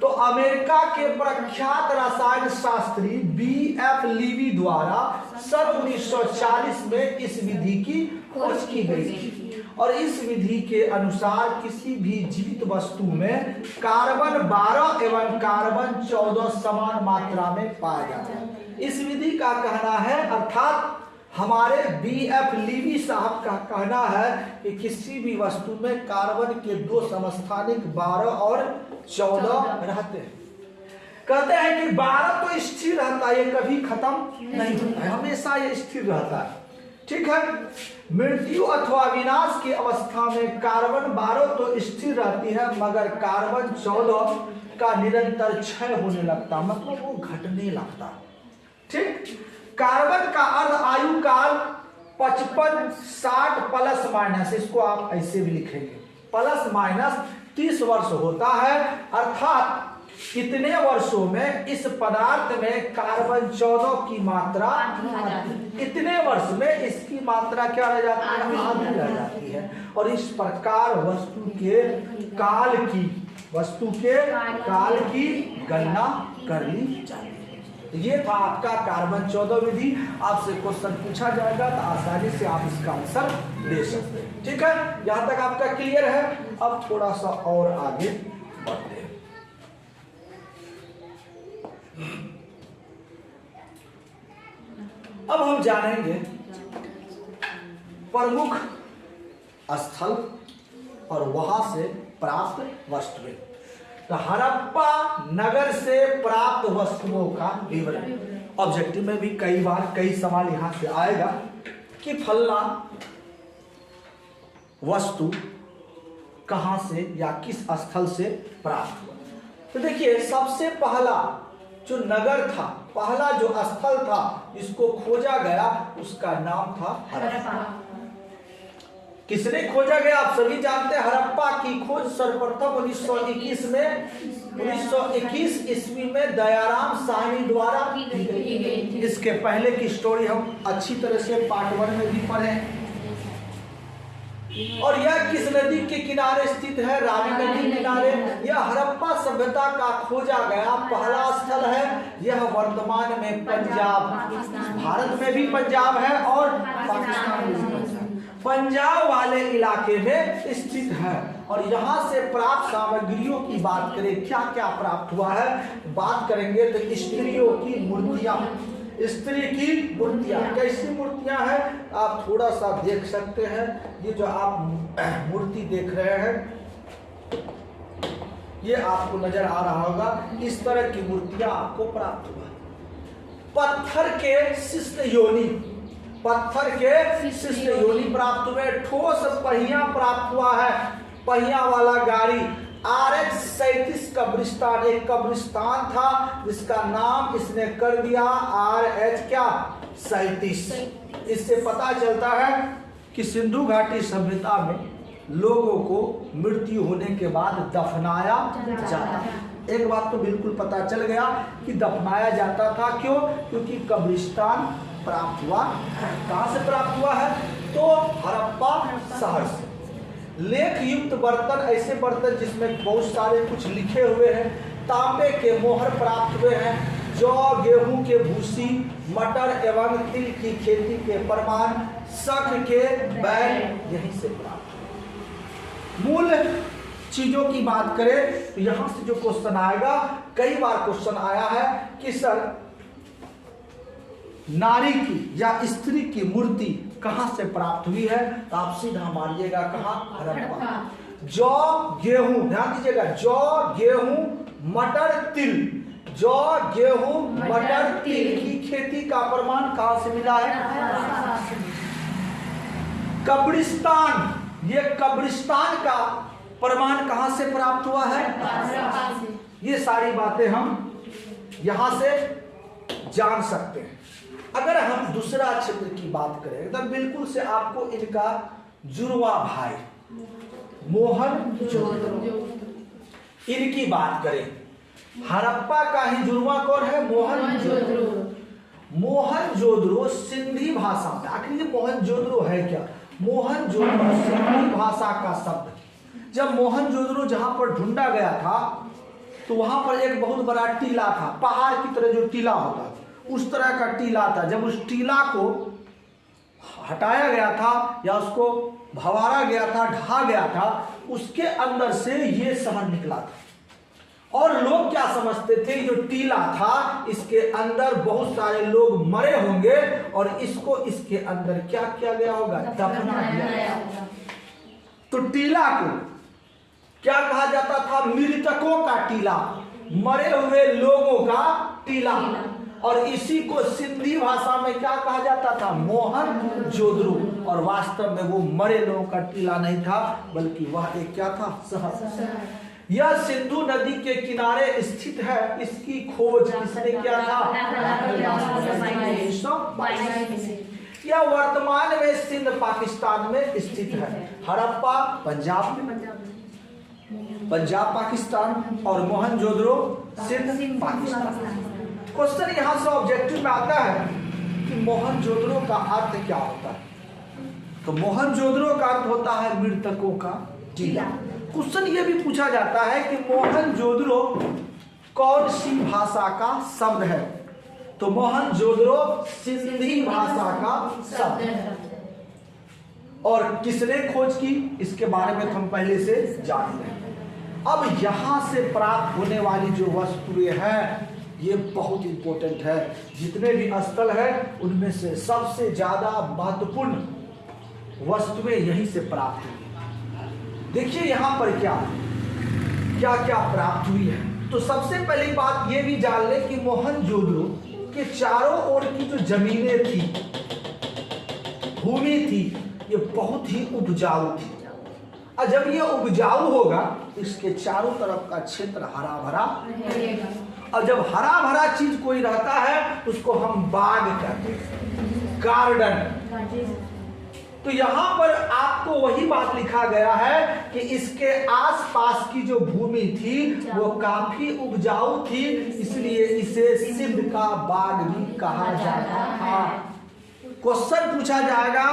तो अमेरिका के प्रख्यात रसायन शास्त्री BF लीवी द्वारा सन 1940 में इस विधि की खोज की गई थी। और इस विधि के अनुसार किसी भी जीवित वस्तु में कार्बन 12 एवं कार्बन 14 समान मात्रा में पाया जाता है। इस विधि का कहना है, अर्थात हमारे BF लीवी साहब का कहना है कि किसी भी वस्तु में कार्बन के दो समस्थानिक 12 और 14 रहते हैं। कहते हैं कि 12 तो स्थिर रहता है, ये कभी खत्म नहीं होता है, हमेशा ये स्थिर रहता है, ठीक है। मृत्यु अथवा विनाश की अवस्था में कार्बन 12 तो स्थिर रहती है, मगर कार्बन 14 का निरंतर क्षय होने लगता, मतलब वो घटने लगता, ठीक। कार्बन का अर्ध आयु काल 55, 60 प्लस माइनस, इसको आप ऐसे भी लिखेंगे, प्लस माइनस 30 वर्ष होता है। अर्थात कितने वर्षों में इस पदार्थ में कार्बन 14 की मात्रा, इतने वर्ष में इसकी मात्रा क्या रह जाती है? आधी रह जाती है। और इस प्रकार वस्तु के काल की गणना कर ली जाती है। ये था आपका कार्बन 14 विधि। आपसे क्वेश्चन पूछा जाएगा तो आसानी से आप इसका आंसर दे सकते हैं, ठीक है। यहां तक आपका क्लियर है। अब थोड़ा सा और आगे बढ़ते हैं। अब हम जानेंगे प्रमुख स्थल और वहां से प्राप्त वस्तुएं। तो हड़प्पा नगर से प्राप्त वस्तुओं का विवरण। ऑब्जेक्टिव में भी कई बार कई सवाल यहां से आएगा कि फलना वस्तु कहां से या किस स्थल से प्राप्त हुआ। तो देखिए, सबसे पहला जो नगर था पहला जो स्थल था जिसको खोजा गया उसका नाम था हड़प्पा। किसने खोजा गया आप सभी जानते हैं। हड़प्पा की खोज सर्वप्रथम 1921 में 1921 ईस्वी में दयाराम साहनी द्वारा की गई। इसके पहले की स्टोरी हम अच्छी तरह से पार्ट 1 में भी पढ़े। और यह किस नदी के किनारे स्थित है? रावी नदी के किनारे। यह हड़प्पा सभ्यता का खोजा गया पहला स्थल है। यह वर्तमान में पंजाब, भारत में भी पंजाब है और पाकिस्तान में भी पंजाब वाले इलाके में स्थित है। और यहाँ से प्राप्त सामग्रियों की बात करें, क्या क्या प्राप्त हुआ है बात करेंगे तो स्त्रियों की मूर्तियां, स्त्री की मूर्तियां। कैसी मूर्तियां हैं आप थोड़ा सा देख सकते हैं। ये जो आप मूर्ति देख रहे हैं ये आपको नजर आ रहा होगा। इस तरह की मूर्तियां आपको प्राप्त हुआ। पत्थर के शिष्ट योनि, पत्थर के शिष्ट योनि प्राप्त हुए। ठोस पहिया प्राप्त हुआ है, पहिया वाला गाड़ी। RH 37 कब्रिस्तान, एक कब्रिस्तान था जिसका नाम इसने कर दिया RH क्या 37। इससे पता चलता है कि सिंधु घाटी सभ्यता में लोगों को मृत्यु होने के बाद दफनाया जाता। एक बात तो बिल्कुल पता चल गया कि दफनाया जाता था। क्यों? क्योंकि कब्रिस्तान प्राप्त हुआ। कहां से प्राप्त हुआ है? तो हड़प्पा शहर से। लेख युक्त बर्तन, ऐसे बर्तन जिसमें बहुत सारे कुछ लिखे हुए हैं। तांबे के मोहर प्राप्त हुए हैं। जौ, गेहूं के भूसी, मटर एवं तिल की खेती के प्रमाण, शंख के बैल यहीं से प्राप्त। मूल चीजों की बात करें तो यहां से जो क्वेश्चन आएगा, कई बार क्वेश्चन आया है कि सर नारी की या स्त्री की मूर्ति कहां से प्राप्त हुई है, तो आप सीधा मानिएगा कहां? हड़प्पा। जौ, गेहूं, ध्यान दीजिएगा, जौ, गेहूं, मटर, तिल, जौ, गेहूं, मटर, तिल की खेती का प्रमाण कहां से मिला है? कब्रिस्तान, ये कब्रिस्तान का प्रमाण कहां से प्राप्त हुआ है? ये सारी बातें हम यहां से जान सकते हैं। अगर हम दूसरा क्षेत्र की बात करें तो बिल्कुल से आपको इनका जुड़वा भाई मोहनजोदड़ो, इनकी बात करें, हड़प्पा का ही जुड़वा कौन है? मोहनजोदड़ो। मोहनजोदड़ो सिंधी भाषा में, आखिर ये मोहनजोदड़ो है क्या? मोहनजोदड़ो सिंधी भाषा का शब्द। जब मोहनजोदड़ो जहां पर ढूंढा गया था तो वहां पर एक बहुत बड़ा टीला था, पहाड़ की तरह जो टीला होता था उस तरह का टीला था। जब उस टीला को हटाया गया था या उसको भवारा गया था, ढहा गया था, उसके अंदर से ये शहर निकला था। और लोग क्या समझते थे, जो टीला था इसके अंदर बहुत सारे लोग मरे होंगे और इसको इसके अंदर क्या किया गया होगा? दफना दिया गया होगा। तो टीला को क्या कहा जाता था? मृतकों का टीला, मरे हुए लोगों का टीला। और इसी को सिंधी भाषा में क्या कहा जाता था? मोहनजोदड़ो। और वास्तव में वो मरे लोगों का टीला नहीं था, बल्कि वह एक क्या था? शहर। यह सिंधु नदी के किनारे स्थित है। इसकी खोज किसने किया था? 1922। यह वर्तमान में सिंध पाकिस्तान में स्थित है। हड़प्पा पंजाब में, पंजाब पाकिस्तान, और मोहनजोदड़ो सिंध पाकिस्तान। क्वेश्चन यहां से ऑब्जेक्टिव में आता है कि मोहनजोदड़ो का अर्थ क्या होता है? तो मोहनजोदड़ो का अर्थ होता है मृतकों का टीला। क्वेश्चन ये भी पूछा जाता है कि मोहनजोदड़ो कौन सी भाषा का शब्द है? तो मोहनजोदड़ो सिंधी भाषा का शब्द है। और किसने खोज की, इसके बारे में हम पहले से जान रहे हैं। अब यहां से प्राप्त होने वाली जो वस्तुएं हैं ये बहुत इंपॉर्टेंट है। जितने भी स्थल है उनमें से सबसे ज्यादा महत्वपूर्ण वस्तुएं यहीं से प्राप्त हुई। देखिए यहां पर क्या क्या प्राप्त हुई है। तो सबसे पहली बात ये भी जान ले कि मोहनजोदड़ो के चारों ओर की जो जमीनें थी, भूमि थी, ये बहुत ही उपजाऊ थी। और जब ये उपजाऊ होगा इसके चारों तरफ का क्षेत्र हरा भरा रहेगा। और जब हरा भरा चीज कोई रहता है उसको हम बाग कहते हैं, गार्डन। तो यहाँ पर आपको वही बात लिखा गया है कि इसके आसपास की जो भूमि थी वो काफी उपजाऊ थी, इसलिए इसे सिंध का बाग भी कहा जाता था। क्वेश्चन पूछा जाएगा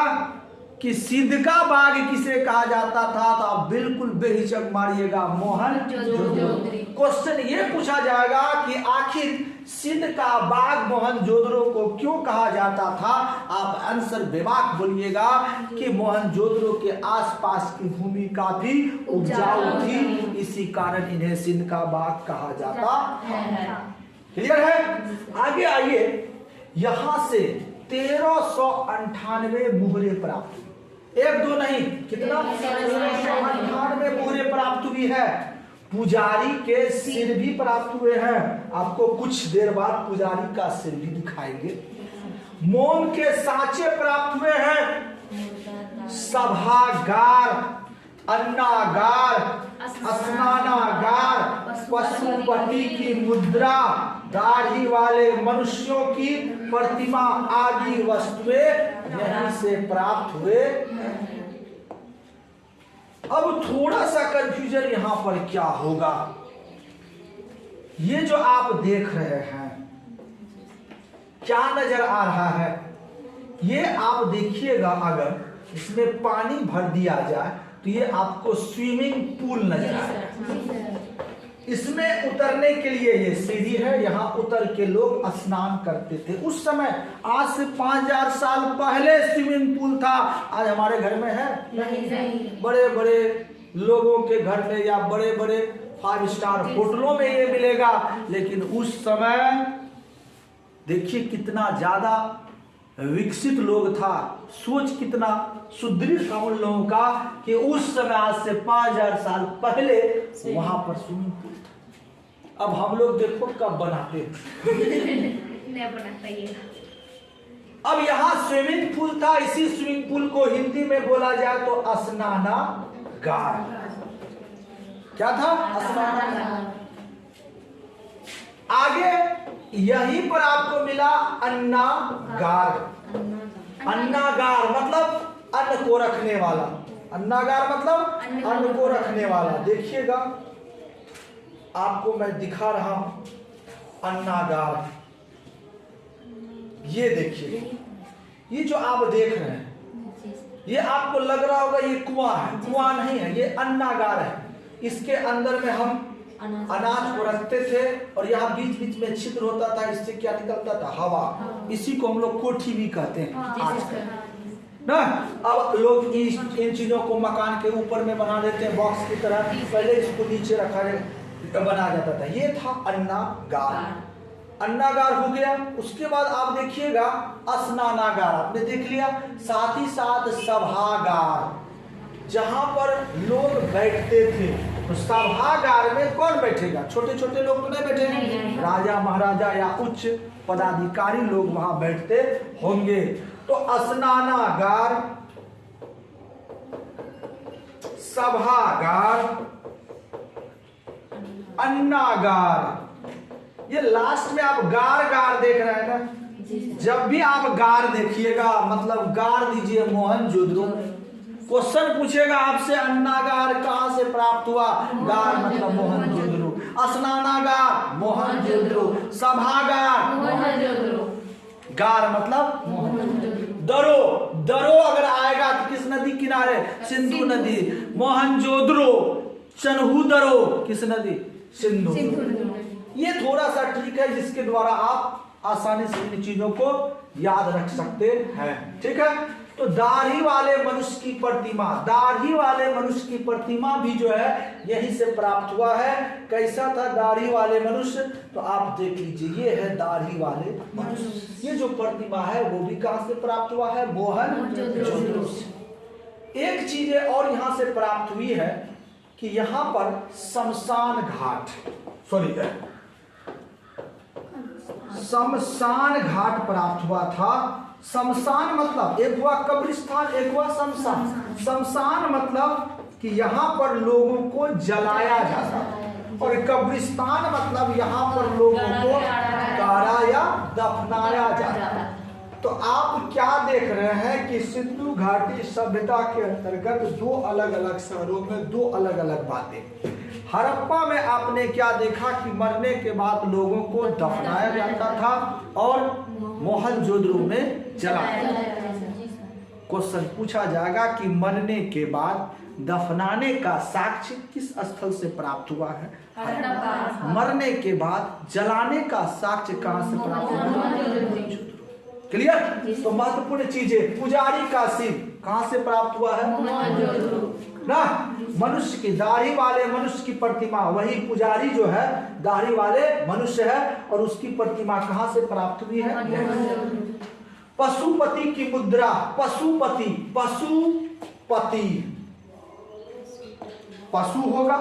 कि सिंध का बाग किसे कहा जाता था, तो आप बिल्कुल बेहिचक मारिएगा, मोहनजोदड़ो। क्वेश्चन ये पूछा जाएगा कि आखिर सिंध का बाग मोहनजोदड़ो को क्यों कहा जाता था, आप आंसर बेबाक बोलिएगा कि मोहनजोदड़ो के आसपास की भूमि काफी उपजाऊ थी, इसी कारण इन्हें सिंध का बाग कहा जाता है। क्लियर है? आगे आइए, यहां से 1398 मुहरे प्राप्त हुई, एक दो नहीं, कितना 1398 मुहरे प्राप्त हुई है। पुजारी के सिर भी प्राप्त हुए हैं, आपको कुछ देर बाद पुजारी का सिर भी दिखाएंगे। मोम के साँचे प्राप्त हुए हैं, सभागार, अन्नागार, स्नानागार, पशुपति की मुद्रा, दाढ़ी वाले मनुष्यों की प्रतिमा आदि वस्तुएं यहीं से प्राप्त हुए। अब थोड़ा सा कंफ्यूजन यहां पर क्या होगा, ये जो आप देख रहे हैं क्या नजर आ रहा है, ये आप देखिएगा, अगर इसमें पानी भर दिया जाए तो ये आपको स्विमिंग पूल नजर आएगा। इसमें उतरने के लिए ये सीढ़ी है, यहाँ उतर के लोग स्नान करते थे उस समय। आज से 5000 साल पहले स्विमिंग पूल था, आज हमारे घर में है नहीं। बड़े बड़े लोगों के घर में या बड़े बड़े 5 स्टार होटलों में ये मिलेगा, लेकिन उस समय देखिए कितना ज्यादा विकसित लोग था, सोच कितना सुदृढ़ था उन लोगों का कि उस समय आज से 5000 साल पहले वहां पर स्विमिंग पूल था। अब हम लोग देखो कब बनाते नहीं बनाता ये। अब यहाँ स्विमिंग पूल था, इसी स्विमिंग पूल को हिंदी में बोला जाए तो स्नानागार। क्या था? स्नानागार। आगे यहीं पर आपको मिला अन्नागार। अन्नागार मतलब अन्न को रखने वाला, अन्नागार मतलब अन्न को रखने वाला। देखिएगा आपको मैं दिखा रहा हूं अन्नागार, ये देखिए, ये जो आप देख रहे हैं ये आपको लग रहा होगा ये कुआं है, कुआं नहीं है, ये अन्नागार है। इसके अंदर में हम अनाज को रखते थे और यहाँ बीच बीच में छिद्र होता था, इससे क्या निकलता था? हवा। इसी को हम लोग कोठी भी कहते हैं ना। अब लोग इन चीजों को मकान के ऊपर में बना देते हैं बॉक्स की तरह, पहले इसको नीचे रखा बना जाता था। ये था अन्नागार। अन्नागार हो गया। उसके बाद आप देखिएगा स्नानागार आपने देख लिया, साथ ही साथ सभागार, जहां पर लोग बैठते थे। तो सभागार में कौन बैठेगा? छोटे छोटे लोग तो नहीं बैठेंगे, राजा महाराजा या उच्च पदाधिकारी लोग वहां बैठते होंगे। तो स्नानागार, सभागार, अन्नागार, ये लास्ट में आप गार गार देख रहे हैं ना। जब भी आप गार देखिएगा मतलब गार दीजिए मोहनजोदड़ो। क्वेश्चन पूछेगा आपसे अन्नागार कहां से प्राप्त हुआ, गार मतलब मोहनजोदड़ो, स्नानागार मोहनजोदड़ो, सभागार मोहनजोदड़ो, गार मतलब मोहनजोदड़ो। दरो, दरो अगर आएगा तो किस नदी किनारे? सिंधु नदी। मोहनजोदड़ो, चन्हू दरो किस नदी? सिंधु। ये थोड़ा सा ट्रिक है जिसके द्वारा आप आसानी से इन चीजों को याद रख सकते हैं। ठीक है, तो दाढ़ी वाले मनुष्य की प्रतिमा, दाढ़ी वाले मनुष्य की प्रतिमा भी जो है यहीं से प्राप्त हुआ है। कैसा था दाढ़ी वाले मनुष्य? तो आप देख लीजिए, ये है दाढ़ी वाले मनुष्य। ये जो प्रतिमा है वो भी कहां से प्राप्त हुआ है? मोहनजोदड़ो से। एक चीज और यहां से प्राप्त हुई है कि यहां पर शमशान घाट, शमशान घाट प्राप्त हुआ था। शमशान मतलब एक हुआ कब्रिस्तान, एक हुआ शमशान। शमशान मतलब कि यहाँ पर लोगों को जलाया जाता था। और कब्रिस्तान मतलब यहाँ पर लोगों को गाड़ा या दफनाया जाता है। तो आप क्या देख रहे हैं कि सिंधु घाटी सभ्यता के अंतर्गत दो अलग अलग शहरों में दो अलग अलग बातें। हड़प्पा में आपने क्या देखा कि मरने के बाद लोगों को दफनाया जाता था और मोहनजोदड़ो में जलाया जाता था। क्वेश्चन पूछा जाएगा कि मरने के बाद दफनाने का साक्ष्य किस स्थल से प्राप्त हुआ है? मरने के बाद जलाने का साक्ष्य कहां से प्राप्त हुआ? क्लियर? तो महत्वपूर्ण चीजें, पुजारी का सिर कहां से प्राप्त हुआ है? ना, मनुष्य की दाढ़ी वाले मनुष्य की प्रतिमा, वही पुजारी जो है दाढ़ी वाले मनुष्य है और उसकी प्रतिमा कहां से प्राप्त हुई है? पशुपति की मुद्रा, पशुपति, पशुपति पशु होगा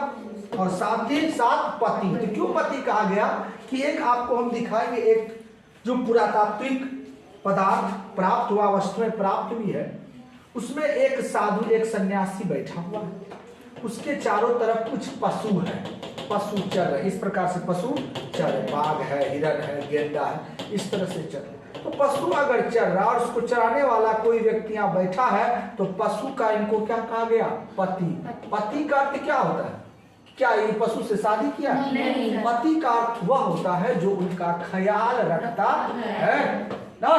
और साथ ही साथ पति। तो क्यों पति कहा गया कि एक आपको हम दिखाएंगे, एक जो पुरातात्विक पदार्थ प्राप्त हुआ, वस्तुएं प्राप्त हुई है, उसमें एक साधु एक सन्यासी बैठा हुआ है, उसके चारों तरफ कुछ पशु है, पशु चर रहे, इस प्रकार से पशु चर, बाघ है, हिरण है, गेंडा है, इस तरह से चर रहे। तो पशु अगर चर रहा और उसको चराने वाला कोई व्यक्ति यहाँ बैठा है तो पशु का इनको क्या कहा गया? पति। पति का अर्थ क्या होता है? क्या ये पशु से शादी किया? नहीं। पति का अर्थ वह होता है जो उनका ख्याल रखता है ना।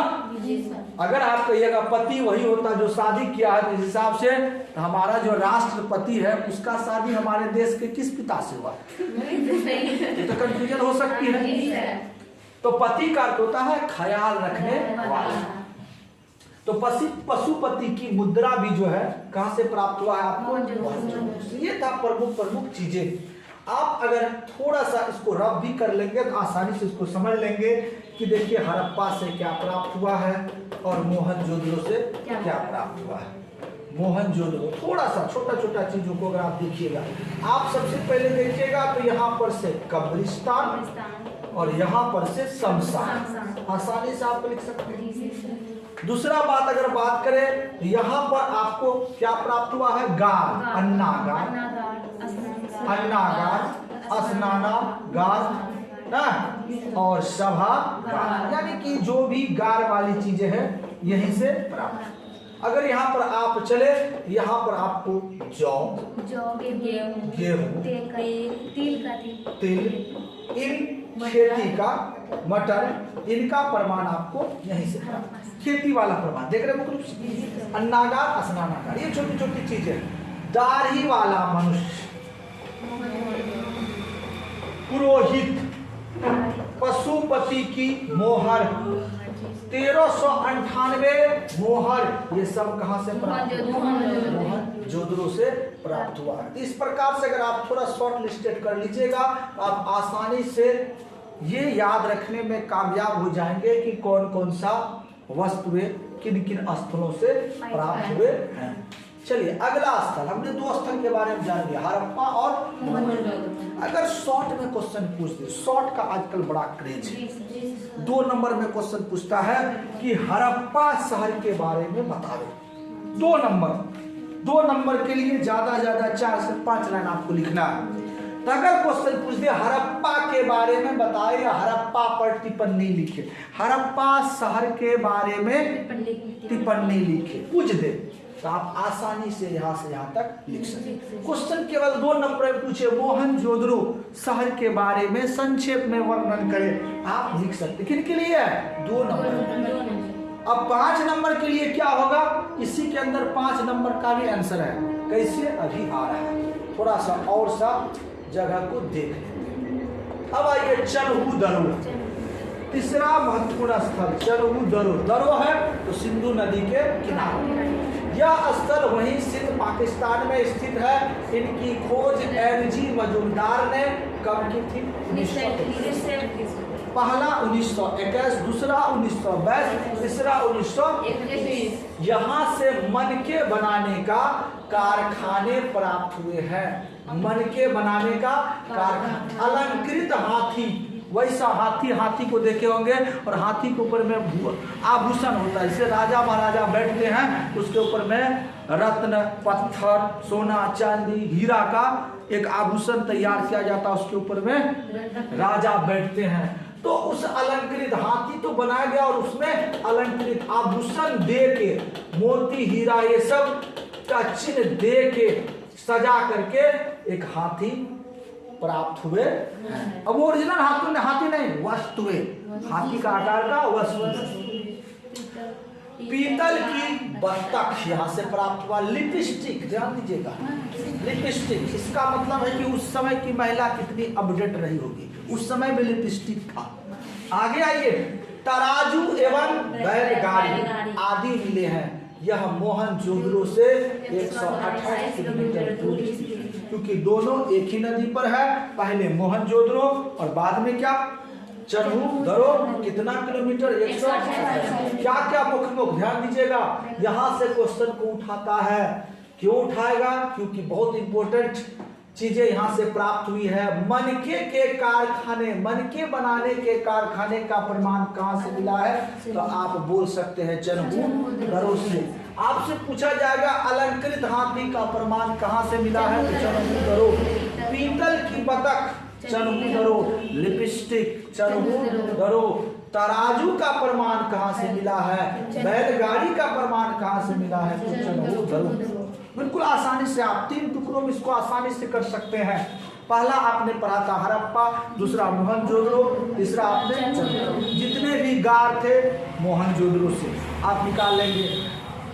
अगर आप कहिएगा पति वही होता जो शादी किया है, इस हिसाब से तो हमारा जो राष्ट्रपति है उसका शादी हमारे देश के किस पिता से हुआ? ये तो कंफ्यूजन हो सकती है। तो पति का अर्थ होता है ख्याल रखने वाला। तो पशुपति की मुद्रा भी जो है कहां से प्राप्त हुआ है आपको? ये था प्रमुख चीजें। आप अगर थोड़ा सा इसको रब भी कर लेंगे तो आसानी से इसको समझ लेंगे कि देखिए हड़प्पा से क्या प्राप्त हुआ है और मोहनजोदड़ो से क्या प्राप्त हुआ है। मोहनजोदड़ो थोड़ा सा छोटा छोटा चीजों को अगर आप देखिएगा, आप सबसे पहले देखिएगा तो यहाँ पर से कब्रिस्तान और यहाँ पर से शमशान, आसानी से आप लिख सकते हैं। दूसरा बात अगर बात करें तो यहाँ पर आपको क्या प्राप्त हुआ है? गार, अन्नागार, स्नानागार ना, और सभागार, यानी कि जो भी गार वाली चीजें हैं यहीं से प्राप्त। अगर यहाँ पर आप चले, यहाँ पर आपको जौ, गेहूं, तिल, इन खेती का, मटर, इनका प्रमाण आपको यहीं से प्राप्त। खेती वाला प्रमाण देख रहे हैं, अन्नागार, स्नानागार, ये छोटी छोटी चीजें। दाढ़ी वाला मनुष्य, पुरोहित, पशुपति की मोहर, 1398 मोहर, ये सब कहां से प्राप्त? मोहनजोदड़ो से प्राप्त हुआ है। इस प्रकार से अगर आप थोड़ा शॉर्ट लिस्टेड कर लीजिएगा आप आसानी से ये याद रखने में कामयाब हो जाएंगे कि कौन कौन सा वस्तुएं किन किन स्थलों से प्राप्त हुए हैं। चलिए अगला स्थल, हमने दो स्थल के बारे में जान लिया, हड़प्पा और मोहनजोदड़ो। अगर शॉर्ट में क्वेश्चन पूछ दे, शॉर्ट का आजकल बड़ा क्रेज है, 2 नंबर में क्वेश्चन पूछता है कि हड़प्पा शहर के बारे में बताओ। 2 नंबर के लिए ज्यादा 4 से 5 लाइन आपको लिखना है। तो अगर क्वेश्चन पूछ दे हड़प्पा के बारे में बताए या हड़प्पा पर टिप्पणी लिखे, हड़प्पा शहर के बारे में टिप्पणी लिखे, पूछ दे तो आप आसानी से यहाँ से यहाँ तक लिख सकते। क्वेश्चन केवल 2 नंबर में पूछे मोहनजोदड़ो शहर के बारे में संक्षेप में वर्णन करें, आप लिख सकते। किन के लिए? 2 नंबर। अब 5 नंबर के लिए क्या होगा? इसी के अंदर 5 नंबर का भी आंसर है। कैसे? अभी आ रहा है, थोड़ा सा और सा जगह को देख लेते। अब आइए चरहू-दरो, तीसरा महत्वपूर्ण स्थल चरहू-दरो। दरो है तो सिंधु नदी के किनारे। यह स्थल वहीं सिंध पाकिस्तान में स्थित है। इनकी खोज एमजी मजूमदार ने कब की थी? 1921। पहला 1921, दूसरा 1922, तीसरा 1921। यहाँ से मनके बनाने का कारखाने प्राप्त हुए हैं। मनके बनाने का कारखाना, अलंकृत हाथी, वैसा हाथी को देखे होंगे, और हाथी के ऊपर में आभूषण होता है। जैसे राजा महाराजा बैठते हैं, उसके ऊपर में रत्न, पत्थर, सोना, चांदी, हीरा का एक आभूषण तैयार किया जाता है, उसके ऊपर में राजा बैठते हैं। तो उस अलंकृत हाथी तो बनाया गया और उसमें अलंकृत आभूषण दे के, मोती, हीरा, ये सब का चिन्ह दे के सजा करके एक हाथी प्राप्त हुए। अब ओरिजिनल हाथी नहीं, वस्तुएं, हाथी का आकार का वस्तु। पीतल की बत्तख यहाँ से प्राप्त हुआ। लिपस्टिक, ध्यान दीजिएगा, लिपस्टिक, इसका मतलब है कि उस समय की महिला कितनी अपडेट रही होगी, उस समय में लिपस्टिक था। आगे आइए, तराजू एवं बैलगाड़ी आदि मिले हैं। यह मोहनजोदड़ो से 128 किलोमीटर दूर, क्योंकि दोनों एक ही नदी पर है। पहले मोहनजोदड़ो और बाद में क्या, चनहूदड़ो। कितना किलोमीटर, 128। क्या क्या मुख, ध्यान दीजिएगा, यहां से क्वेश्चन को उठाता है। क्यों उठाएगा, क्योंकि बहुत इंपॉर्टेंट चीजें यहां से प्राप्त हुई है। मनके के कारखाने, मनके बनाने के कारखाने का प्रमाण कहां से मिला है, तो आप बोल सकते हैं चनहूदड़ो से। आपसे पूछा जाएगा अलंकृत हाथी का प्रमाण कहां से मिला है, तो चनहूदड़ो। पीतल की बतख, चनहूदड़ो। लिपस्टिक, चनहूदड़ो। तराजू का प्रमाण कहां से मिला है, बैलगाड़ी का प्रमाण कहां से मिला है, तो चनहूदड़ो। बिल्कुल आसानी से आप 3 टुकड़ों में इसको आसानी से कर सकते हैं। पहला आपने पढ़ा था हड़प्पा, दूसरा मोहनजोदड़ो, तीसरा आपने चनहूदड़ो। जितने भी गार थे मोहनजोदड़ो से आप निकाल लेंगे।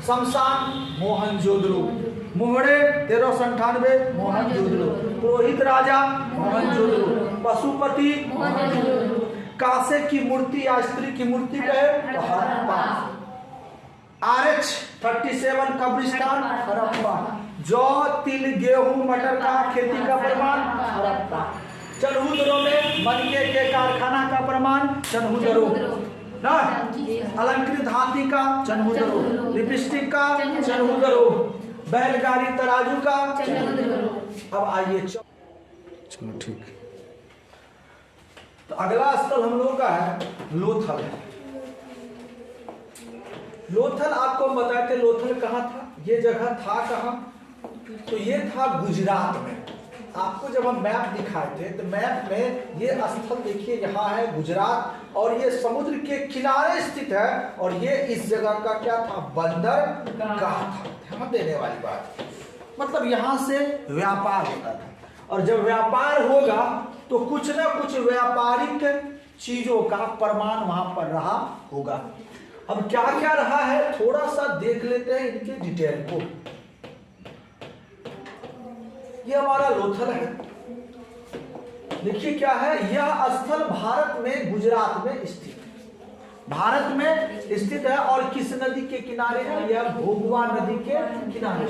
शमशान मोहनजोदड़ो, मोहड़े 1398 मोहनजोदड़ो, पुरोहित राजा मोहनजोदड़ो, पशुपति मोहनजोदड़ो, कांसे की मूर्ति या स्त्री की मूर्ति कहे तो हड़प्पा। RH 37 कब्रिस्तान हड़प्पा। जौ, तिल, गेहूं, मटर का खेती का प्रमाण हड़प्पा। चनहूदड़ो में मनके के कारखाना का प्रमाण चनहूदड़ो ना। अलंकृत हाथी का चनहूदड़ो, लिपस्टिक का चनहूदड़ो, बैलगाड़ी तराजू का चनहूदड़ो। अब आइए, चलो ठीक। तो अगला स्थल हम लोगों का है लोथल। लोथल आपको बताए थे, लोथल कहाँ था, ये जगह था कहाँ, तो ये था गुजरात में। आपको जब हम मैप दिखाए थे तो मैप में ये स्थल देखिए, यहाँ है गुजरात, और ये समुद्र के किनारे स्थित है। और ये इस जगह का क्या था, बंदरगाह था। ध्यान देने वाली बात, मतलब यहाँ से व्यापार होता था, और जब व्यापार होगा तो कुछ ना कुछ व्यापारिक चीजों का प्रमाण वहां पर रहा होगा। अब क्या क्या रहा है थोड़ा सा देख लेते हैं इनके डिटेल को। ये हमारा लोथल है, देखिए क्या है, यह स्थल भारत में गुजरात में स्थित है, भारत में स्थित है। और किस नदी के किनारे है, यह भोगवा नदी के किनारे।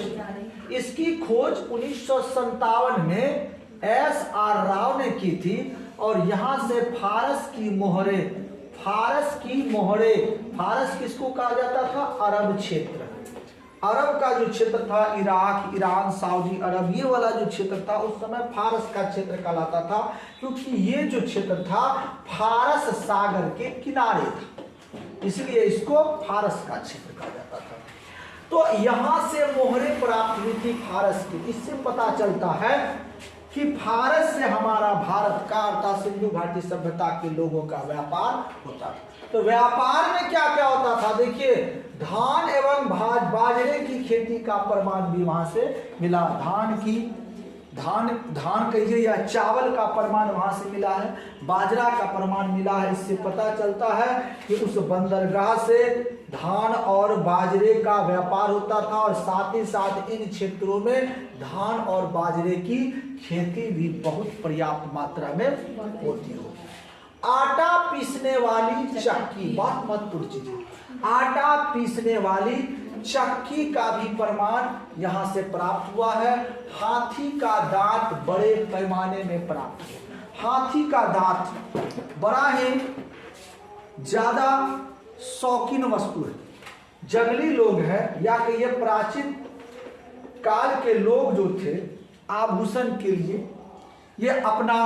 इसकी खोज 1957 में SR राव ने की थी, और यहां से फारस की मोहरे, फारस किसको कहा जाता था, अरब क्षेत्र। अरब का जो क्षेत्र था, इराक, ईरान, सऊदी अरब, ये वाला जो क्षेत्र था उस समय फारस का क्षेत्र कहलाता था, क्योंकि ये जो क्षेत्र था फारस सागर के किनारे था, इसलिए इसको फारस का क्षेत्र कहा जाता था। तो यहां से मोहरे प्राप्त हुई थी फारस की। इससे पता चलता है कि फारस से हमारा भारत का अर्थात सिंधु घाटी सभ्यता के लोगों का व्यापार होता था। तो व्यापार में क्या क्या होता था, देखिए, धान एवं बाजरे की खेती का प्रमाण भी वहां से मिला। धान कहिए या चावल का प्रमाण वहां से मिला है, बाजरा का प्रमाण मिला है। इससे पता चलता है कि उस बंदरगाह से धान और बाजरे का व्यापार होता था, और साथ ही साथ इन क्षेत्रों में धान और बाजरे की खेती भी बहुत पर्याप्त मात्रा में होती हो। आटा पीसने वाली चक्की, बहुत महत्वपूर्ण चीज है, आटा पीसने वाली चक्की का भी प्रमाण यहां से प्राप्त हुआ है। हाथी का दांत बड़े पैमाने में प्राप्त हुआ। हाथी का दांत बड़ा ही ज्यादा शौकीन वस्तु है। जंगली लोग हैं या कि ये प्राचीन काल के लोग जो थे आभूषण के लिए ये अपना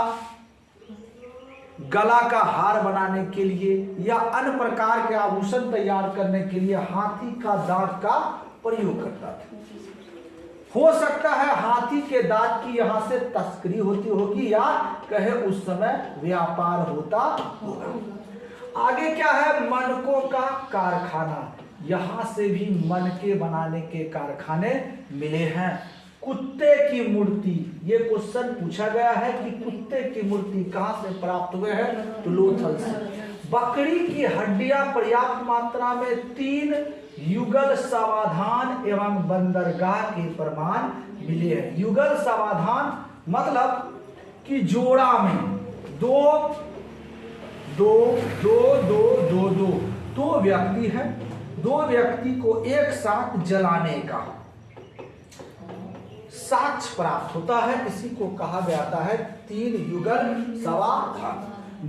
गला का हार बनाने के लिए या अन्य प्रकार के आभूषण तैयार करने के लिए हाथी का दांत का प्रयोग करता था। हो सकता है हाथी के दांत की यहाँ से तस्करी होती होगी या कहे उस समय व्यापार होता होगा। आगे क्या है, मनकों का कारखाना, यहाँ से भी मनके बनाने के कारखाने मिले हैं। कुत्ते की मूर्ति, ये क्वेश्चन पूछा गया है कि कुत्ते की मूर्ति कहाँ से प्राप्त हुए हैं, तो लोथल से। बकरी की हड्डियां पर्याप्त मात्रा में 3 युगल समाधान एवं बंदरगाह के प्रमाण मिले हैं। युगल समाधान मतलब कि जोड़ा में 2 2 2 2 2 2 2 व्यक्ति है, 2 व्यक्ति को एक साथ जलाने का साक्ष्य प्राप्त होता है, इसी को कहा जाता है 3 युगल समाधान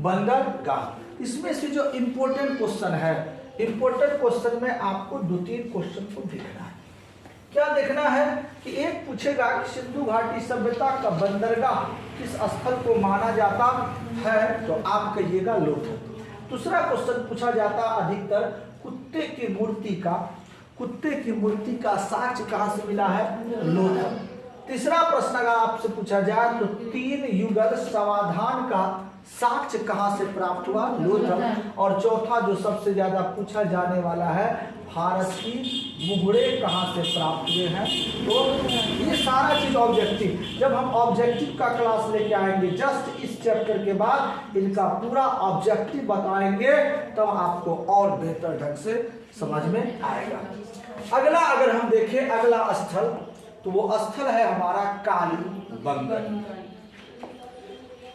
बंदरगाह। इसमें से जो इंपॉर्टेंट क्वेश्चन है, इंपॉर्टेंट क्वेश्चन में आपको 2-3 क्वेश्चन को देखना है। क्या देखना है कि एक पूछेगा कि सिंधु घाटी सभ्यता का बंदरगाह किस स्थल को माना जाता है, तो आप कहिएगा लोथल। दूसरा क्वेश्चन पूछा जाता अधिकतर कुत्ते की मूर्ति का साक्ष्य कहां से मिला है, लोथल। तीसरा प्रश्न अगर आपसे पूछा जाए तो 3 युगल समाधान का साक्ष्य कहां से प्राप्त हुआ, लोथल। और चौथा जो सबसे ज्यादा पूछा जाने वाला है, भारत की मुहरे कहां से प्राप्त हुए हैं। तो ये सारा चीज ऑब्जेक्टिव, जब हम ऑब्जेक्टिव का क्लास लेके आएंगे जस्ट इस चैप्टर के बाद इनका पूरा ऑब्जेक्टिव बताएंगे, तब आपको और बेहतर ढंग से समझ में आएगा। अगला अगर हम देखें, अगला स्थल, तो वो स्थल है हमारा कालीबंगन।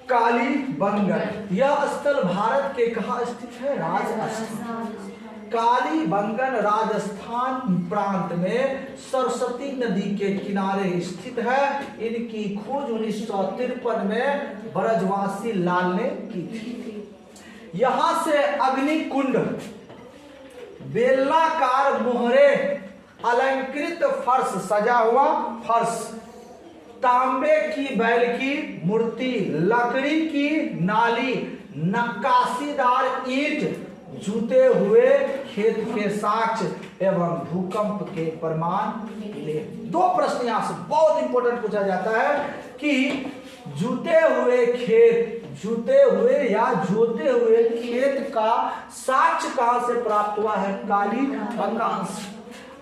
कालीबंगन यह स्थल भारत के कहाँ स्थित है, राजस्थान। कालीबंगन राजस्थान प्रांत में सरस्वती नदी के किनारे स्थित है। इनकी खोज 1953 में ब्रजवासी लाल ने की थी। यहां से अग्नि कुंड, बेलनाकार मोहरे, अलंकृत फर्श, सजा हुआ फर्श, तांबे की बैल की मूर्ति, लकड़ी की नाली, नक्काशीदार ईंट, जूते हुए खेत के साक्ष्य एवं भूकंप के प्रमाण मिले। 2 प्रश्न यहां से बहुत इंपॉर्टेंट पूछा जाता है कि जूते हुए या जोते हुए खेत का साक्ष्य कहां से प्राप्त हुआ है, कालीबंगन से।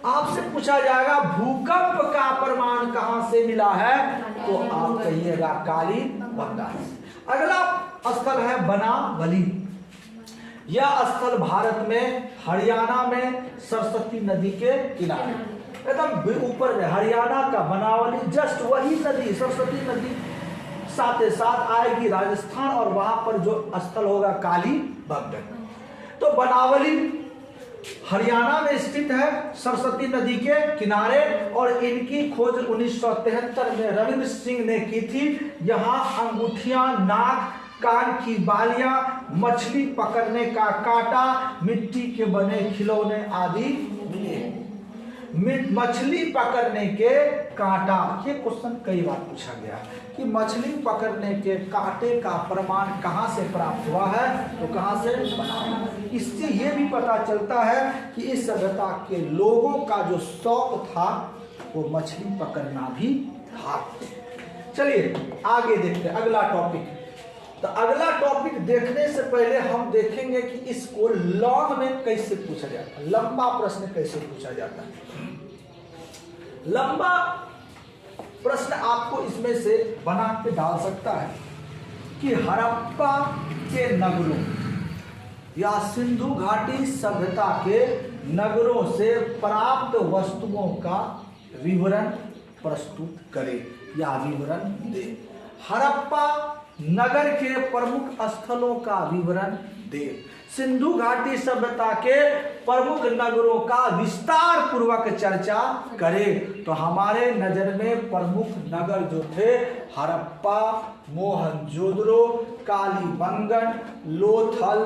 आपसे पूछा जाएगा भूकंप का प्रमाण कहां से मिला है, तो आप कहिएगा कालीबंगन से। अगला स्थल है बनावली। यह स्थल भारत में हरियाणा में सरस्वती नदी के किनारे, एकदम ऊपर हरियाणा का बनावली, जस्ट वही नदी सरस्वती नदी साथ ही साथ आएगी राजस्थान, और वहां पर जो स्थल होगा कालीबंगन। तो बनावली हरियाणा में स्थित है, सरस्वती नदी के किनारे, और इनकी खोज 1973 में रविंद्र सिंह ने की थी। यहाँ अंगूठियां, नाक, कान की बालियां, मछली पकड़ने का कांटा, मिट्टी के बने खिलौने आदि मिले। मछली पकड़ने के कांटा, ये क्वेश्चन कई बार पूछा गया कि मछली पकड़ने के कांटे का प्रमाण कहां से प्राप्त हुआ है, तो कहां से बना। इससे ये भी पता चलता है कि इस सभ्यता के लोगों का जो शौक था वो मछली पकड़ना भी था। चलिए आगे देखते हैं अगला टॉपिक। तो अगला टॉपिक देखने से पहले हम देखेंगे कि इसको लॉन्ग में कैसे पूछा जाता है, लंबा प्रश्न कैसे पूछा जाता है। लंबा प्रश्न आपको इसमें से बना के डाल सकता है कि हड़प्पा के नगरों या सिंधु घाटी सभ्यता के नगरों से प्राप्त वस्तुओं का विवरण प्रस्तुत करें या विवरण दे। हड़प्पा नगर के प्रमुख स्थलों का विवरण दे। सिंधु घाटी सभ्यता के प्रमुख नगरों का विस्तार पूर्वक चर्चा करें। तो हमारे नजर में प्रमुख नगर जो थे हड़प्पा, मोहनजोदड़ो, कालीबंगन, लोथल,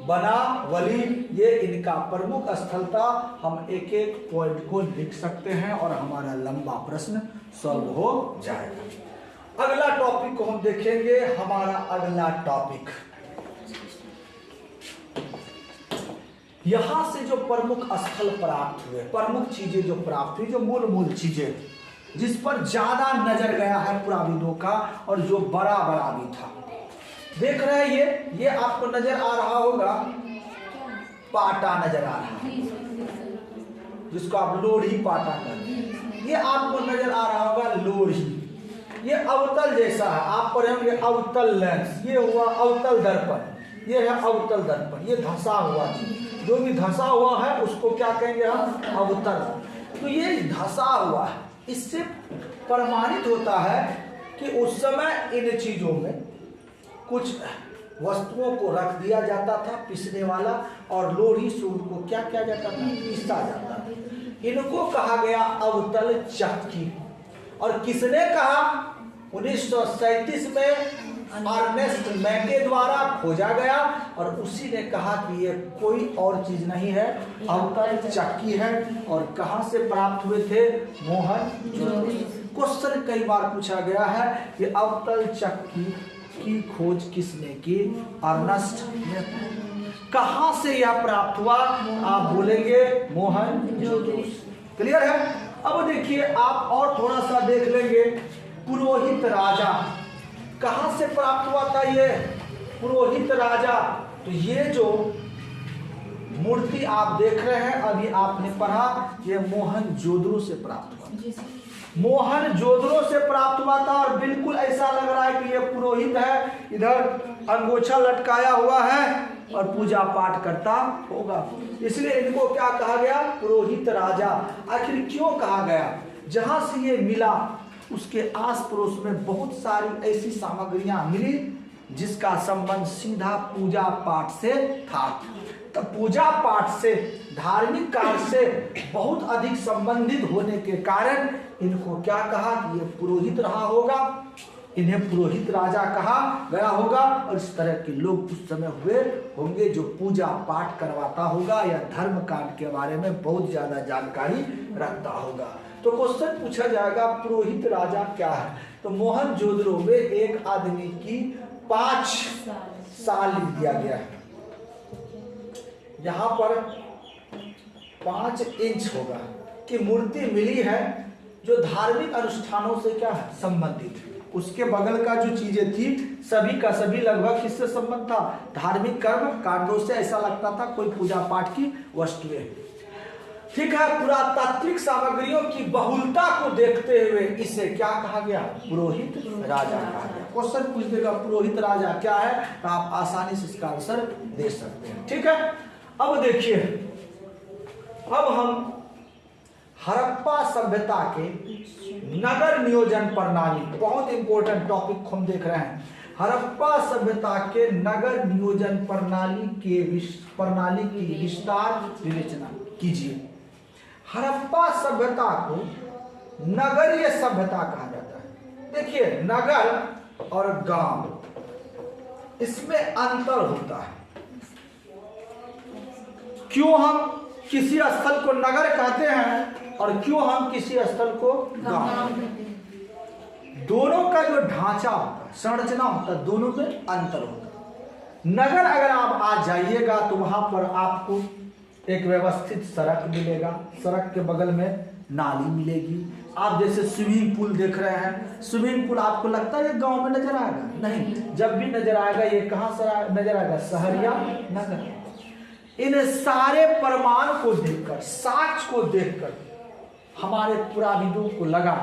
बनावली, ये इनका प्रमुख स्थल था। हम एक एक पॉइंट को लिख सकते हैं और हमारा लंबा प्रश्न सॉल्व हो जाएगा। अगला टॉपिक को हम देखेंगे हमारा अगला टॉपिक। यहां से जो प्रमुख स्थल प्राप्त हुए, प्रमुख चीजें जो प्राप्त हुई, जो मूल चीजें जिस पर ज्यादा नजर गया है पुराविदों का और जो बड़ा भी था, देख रहे हैं ये आपको नजर आ रहा होगा, पाटा नजर आ रहा है जिसको आप लोढ़ी पाटा कहते हैं। ये आपको नजर आ रहा होगा लोढ़ी। ये अवतल जैसा है, आप पढ़ेंगे अवतल लेंस, ये हुआ अवतल दर्पण, ये है अवतल दर्पण। ये धंसा हुआ चीज, जो भी धंसा हुआ है उसको क्या कहेंगे हम, अवतल। तो ये धंसा हुआ है, इससे प्रमाणित होता है कि उस समय इन चीजों में कुछ वस्तुओं को रख दिया जाता था पिसने वाला, और लोढ़ी से उनको क्या किया जाता था, पीसा जाता था। इनको कहा गया अवतल चक्की। और किसने कहा, 1937 में अर्नेस्ट मैके द्वारा खोजा गया, और उसी ने कहा कि ये कोई और चीज नहीं है, अवतल चक्की है। और कहां से प्राप्त हुए थे, मोहनजोदड़ो। क्वेश्चन कई बार पूछा गया है कि अवतल चक्की की खोज किसने की, अर्नेस्ट ने। कहां से यह प्राप्त हुआ, आप बोलेंगे मोहनजोदड़ो। क्लियर है। अब देखिए आप और थोड़ा सा देख लेंगे, पुरोहित राजा कहां से प्राप्त हुआ था, ये पुरोहित राजा। तो ये जो मूर्ति आप देख रहे हैं, अभी आपने पढ़ा, ये मोहनजोदड़ो से प्राप्त हुआ, मोहनजोदड़ो से प्राप्त हुआ था। और बिल्कुल ऐसा लग रहा है कि ये पुरोहित है, इधर अंगोछा लटकाया हुआ है और पूजा पाठ करता होगा, इसलिए इनको क्या कहा गया, पुरोहित राजा। आखिर क्यों कहा गया, जहां से ये मिला उसके आस पड़ोस में बहुत सारी ऐसी सामग्रियां मिली जिसका संबंध सीधा पूजा पाठ से था। तो पूजा पाठ से, धार्मिक कार्य से बहुत अधिक संबंधित होने के कारण इनको क्या कहा कि ये पुरोहित रहा होगा, इन्हें पुरोहित राजा कहा गया होगा। और इस तरह के लोग उस समय हुए होंगे जो पूजा पाठ करवाता होगा या धर्म कांड के बारे में बहुत ज्यादा जानकारी रखता होगा। तो क्वेश्चन पूछा जाएगा पुरोहित राजा क्या है, तो मोहनजोदड़ो में एक आदमी की 5 साल लिख दिया गया है, यहाँ पर 5 इंच होगा कि मूर्ति मिली है जो धार्मिक अनुष्ठानों से क्या है, संबंधित। उसके बगल का जो चीजें थी सभी का सभी लगभग किससे संबंध था, धार्मिक कर्म कांडों से। ऐसा लगता था कोई पूजा पाठ की वस्तुएं। ठीक है, पुरातात्विक सामग्रियों की बहुलता को देखते हुए इसे क्या कहा गया, पुरोहित राजा कहा गया। क्वेश्चन पूछ देगा पुरोहित राजा क्या है, तो आप आसानी से इसका आंसर दे सकते हैं। ठीक है, अब देखिए, अब हम हड़प्पा सभ्यता के नगर नियोजन प्रणाली, बहुत इंपॉर्टेंट टॉपिक हम देख रहे हैं। हड़प्पा सभ्यता के नगर नियोजन प्रणाली की विस्तार विवेचना कीजिए। हड़प्पा सभ्यता को नगरीय सभ्यता कहा जाता है। देखिए, नगर और गांव इसमें अंतर होता है। क्यों हम किसी स्थल को नगर कहते हैं और क्यों हम किसी स्थल को गांव? दोनों का जो ढांचा होता है, संरचना होता है, दोनों में अंतर होता है। नगर अगर आप आ जाइएगा तो वहां पर आपको एक व्यवस्थित सड़क मिलेगा, सड़क के बगल में नाली मिलेगी। आप जैसे स्विमिंग पूल देख रहे हैं, स्विमिंग पूल आपको लगता है ये गांव में नजर आएगा? नहीं, जब भी नजर आएगा ये कहां से नजर आएगा, शहर या नगर। इन सारे प्रमाण को देखकर, साक्ष्य को देखकर हमारे पुराविदों को लगा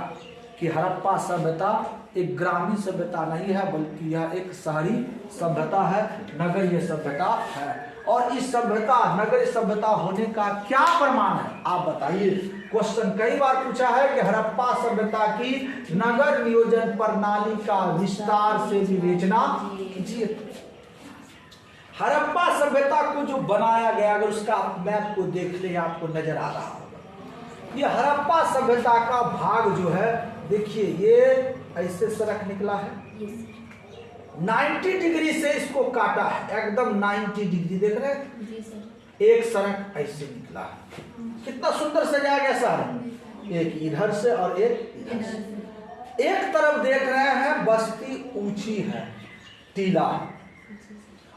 कि हड़प्पा सभ्यता एक ग्रामीण सभ्यता नहीं है, बल्कि यह एक शहरी सभ्यता है, नगरीय सभ्यता है। और इस सभ्यता, नगरीय सभ्यता होने का क्या प्रमाण है, आप बताइए। क्वेश्चन कई बार पूछा है कि हड़प्पा सभ्यता की नगर नियोजन प्रणाली का विस्तार से विवेचना कीजिए। हड़प्पा सभ्यता को जो बनाया गया, अगर उसका आप मैप को देख ले, आपको नजर आ रहा होगा। ये हड़प्पा सभ्यता का भाग जो है, देखिए ये ऐसे सड़क निकला है, 90 डिग्री से इसको काटा है, एकदम 90 डिग्री, देख रहे हैं? एक सड़क ऐसे निकला है, कितना सुंदर सजाया गया सड़क, एक इधर से और एक इधर से। एक तरफ देख रहे हैं बस्ती ऊंची है, टीला है,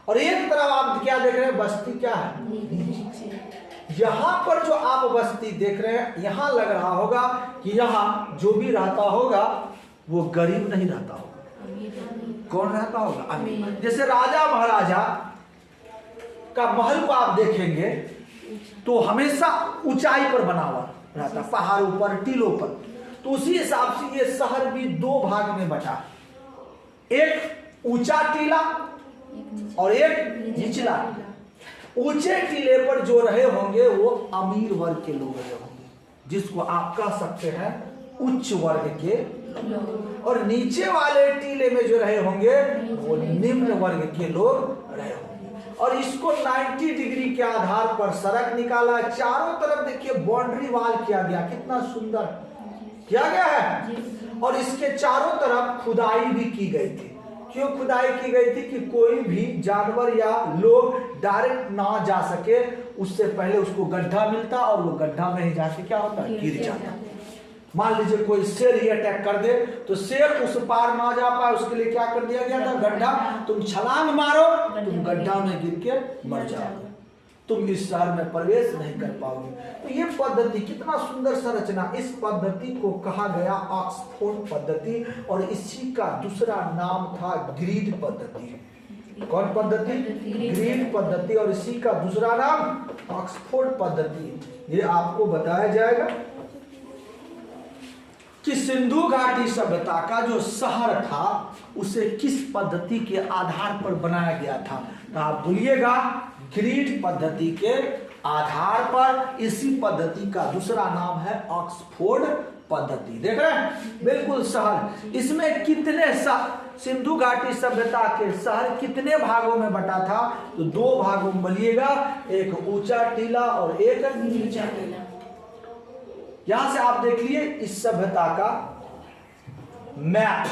और एक तरफ आप क्या देख रहे हैं, बस्ती क्या है। यहाँ पर जो आप बस्ती देख रहे हैं, यहाँ लग रहा होगा कि यहाँ जो भी रहता होगा वो गरीब नहीं रहता होगा। कौन रहता होगा? अमीर। जैसे राजा महाराजा का महल को आप देखेंगे तो हमेशा ऊंचाई पर बना हुआ रहता, पहाड़ों पर, टीलों पर। तो उसी हिसाब से ये शहर भी दो भाग में बटा, एक ऊंचा टीला और एक निचला। ऊंचे टीले पर जो रहे होंगे वो अमीर वर्ग के लोग रहे होंगे, जिसको आप कह सकते हैं उच्च वर्ग के लोग, और नीचे वाले टीले में जो रहे होंगे वो निम्न वर्ग के लोग रहे होंगे। और इसको 90 डिग्री के आधार पर सड़क निकाला, चारों तरफ देखिए बाउंड्री वाल किया गया, कितना सुंदर किया गया है। और इसके चारों तरफ खुदाई भी की गई थी। क्यों खुदाई की गई थी? कि कोई भी जानवर या लोग डायरेक्ट ना जा सके, उससे पहले उसको गड्ढा मिलता और वो गड्ढा में ही जाके क्या होता है, गिर जाता। मान लीजिए कोई शेर ही अटैक कर दे तो शेर उस पार ना जा पाए, उसके लिए क्या कर दिया गया था, गड्ढा। तुम छलांग मारो, तुम गड्ढा में गिर के मर जाओगे, तुम इस शहर में प्रवेश नहीं कर पाओगे। तो ये पद्धति कितना सुंदर संरचना, इस पद्धति को कहा गया ऑक्सफोर्ड पद्धति, और इसी का दूसरा नाम था ग्रीड पद्धति। कौन पद्धति? ग्रीड पद्धति, और इसी का दूसरा नाम ऑक्सफोर्ड पद्धति। ये आपको बताया जाएगा कि सिंधु घाटी सभ्यता का जो शहर था उसे किस पद्धति के आधार पर बनाया गया था। तो आप बोलिएगा ग्रीड पद्धति के आधार पर। इसी पद्धति का दूसरा नाम है ऑक्सफोर्ड पद्धति। देख रहे हैं, बिल्कुल शहर। इसमें कितने सिंधु घाटी सभ्यता के शहर कितने भागों में बटा था? तो दो भागों में बोलिएगा, एक ऊंचा टीला और एक नीचा टीला। यहां से आप देख लिए इस सभ्यता का मैप,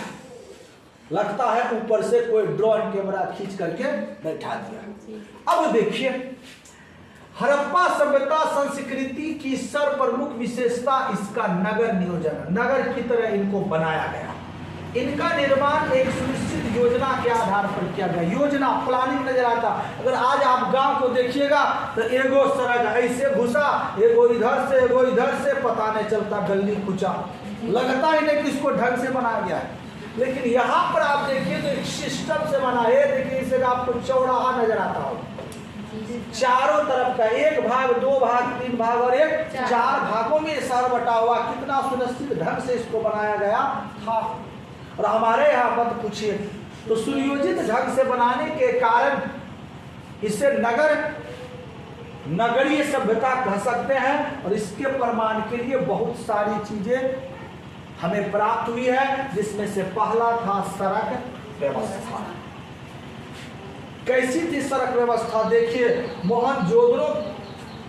लगता है ऊपर से कोई ड्रोन कैमरा खींच करके बैठा दिया। अब देखिए हड़प्पा सभ्यता संस्कृति की सर्वप्रमुख विशेषता इसका नगर नियोजन, नगर की तरह इनको बनाया गया। इनका निर्माण एक सुनिश्चित योजना के आधार पर किया गया। योजना, प्लानिंग नजर आता। अगर आज आप गांव को देखिएगा तो एगो सड़क ऐसे घुसा, एगो इधर से पता नहीं चलता, गली कुचा, लगता ही नहीं कि इसको ढंग से बनाया गया है। लेकिन यहाँ पर आप देखिए तो एक सिस्टम से बना है। देखिए इसे आपको चौराहा नजर आता हो, चारों तरफ का, एक भाग, दो भाग, तीन भाग और एक चार भागों में शहर बटा हुआ। कितना सुनिश्चित ढंग से इसको बनाया गया था। और हमारे यहाँ पर पूछिए तो सुनियोजित ढंग से बनाने के कारण इसे नगरीय सभ्यता कह सकते हैं। और इसके प्रमाण के लिए बहुत सारी चीजें हमें प्राप्त हुई है, जिसमें से पहला था सड़क व्यवस्था। कैसी थी सड़क व्यवस्था? देखिए मोहनजोदड़ो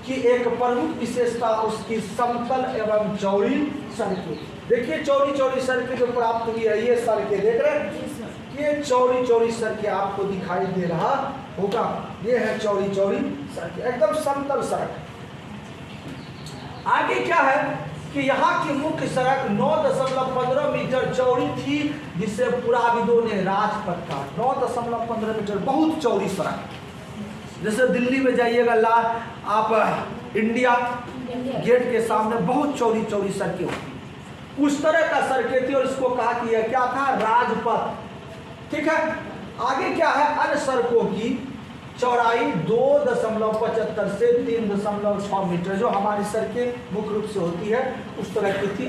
की एक प्रमुख विशेषता उसकी समतल एवं चौड़ी सड़कें। देखिए चौड़ी चौड़ी सड़कें जो प्राप्त हुई है, ये सड़कें देख रहे हैं, ये चौड़ी चौड़ी सड़कें आपको दिखाई दे रहा होगा। ये है चौड़ी चौड़ी सड़कें, एकदम समतल सड़क। आगे क्या है कि यहाँ की मुख्य सड़क 9.15 मीटर चौड़ी थी, जिसे पुराविदों ने राजपथ कहा। 9.15 मीटर, बहुत चौड़ी सड़क। जैसे दिल्ली में जाइएगा आप इंडिया गेट के सामने बहुत चौड़ी चौड़ी सड़कें होती, उस तरह का सड़कें थी। और इसको कहा कि यह क्या था, राजपथ। ठीक है। आगे क्या है, अन्य सड़कों की चौड़ाई 2.75 से 3.6 मीटर, जो हमारी सड़कें मुख्य रूप से होती है उस तरह की थी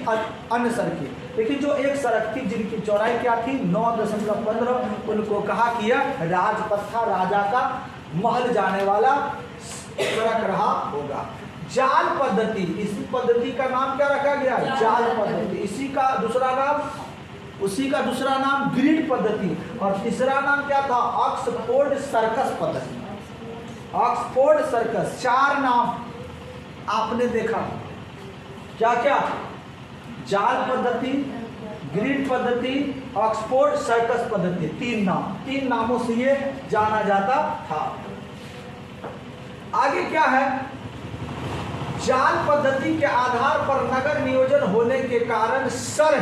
अन्य सड़कें। लेकिन जो एक सड़क थी जिनकी चौड़ाई क्या थी, 9.15, उनको कहा कि यह राजपथ था, राजा का महल जाने वाला सड़क रहा होगा। जाल पद्धति, इसी पद्धति का नाम क्या रखा गया, जाल पद्धति। उसी का दूसरा नाम ग्रिड पद्धति, और तीसरा नाम क्या था, ऑक्सफोर्ड सर्कस पद्धति। ऑक्सफोर्ड सर्कस, 4 नाम आपने देखा, क्या क्या, जाल पद्धति, ग्रिड पद्धति, ऑक्सफोर्ड सर्कस पद्धति, 3 नाम, 3 नामों से ये जाना जाता था। आगे क्या है, जाल पद्धति के आधार पर नगर नियोजन होने के कारण शर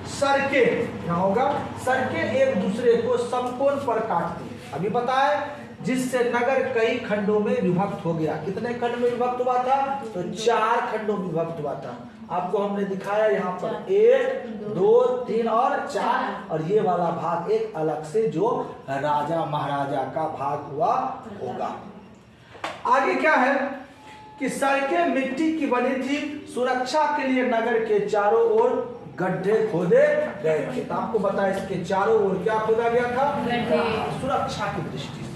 सड़कें, क्या होगा, सड़कें एक दूसरे को समकोण पर काटती। अभी बताए जिससे नगर कई खंडों में विभक्त हो गया। कितने खंड में विभक्त हुआ था? तो 4 खंडों में विभक्त हुआ था। आपको हमने दिखाया यहाँ पर 1, 2, 3 और 4, और ये वाला भाग एक अलग से जो राजा महाराजा का भाग हुआ होगा। आगे क्या है कि सड़कें मिट्टी की बनी थी, सुरक्षा के लिए नगर के चारों ओर गड्ढे खोदे गए थे। तो आपको बताया इसके चारों ओर क्या खोदा गया था? सुरक्षा की दृष्टि से।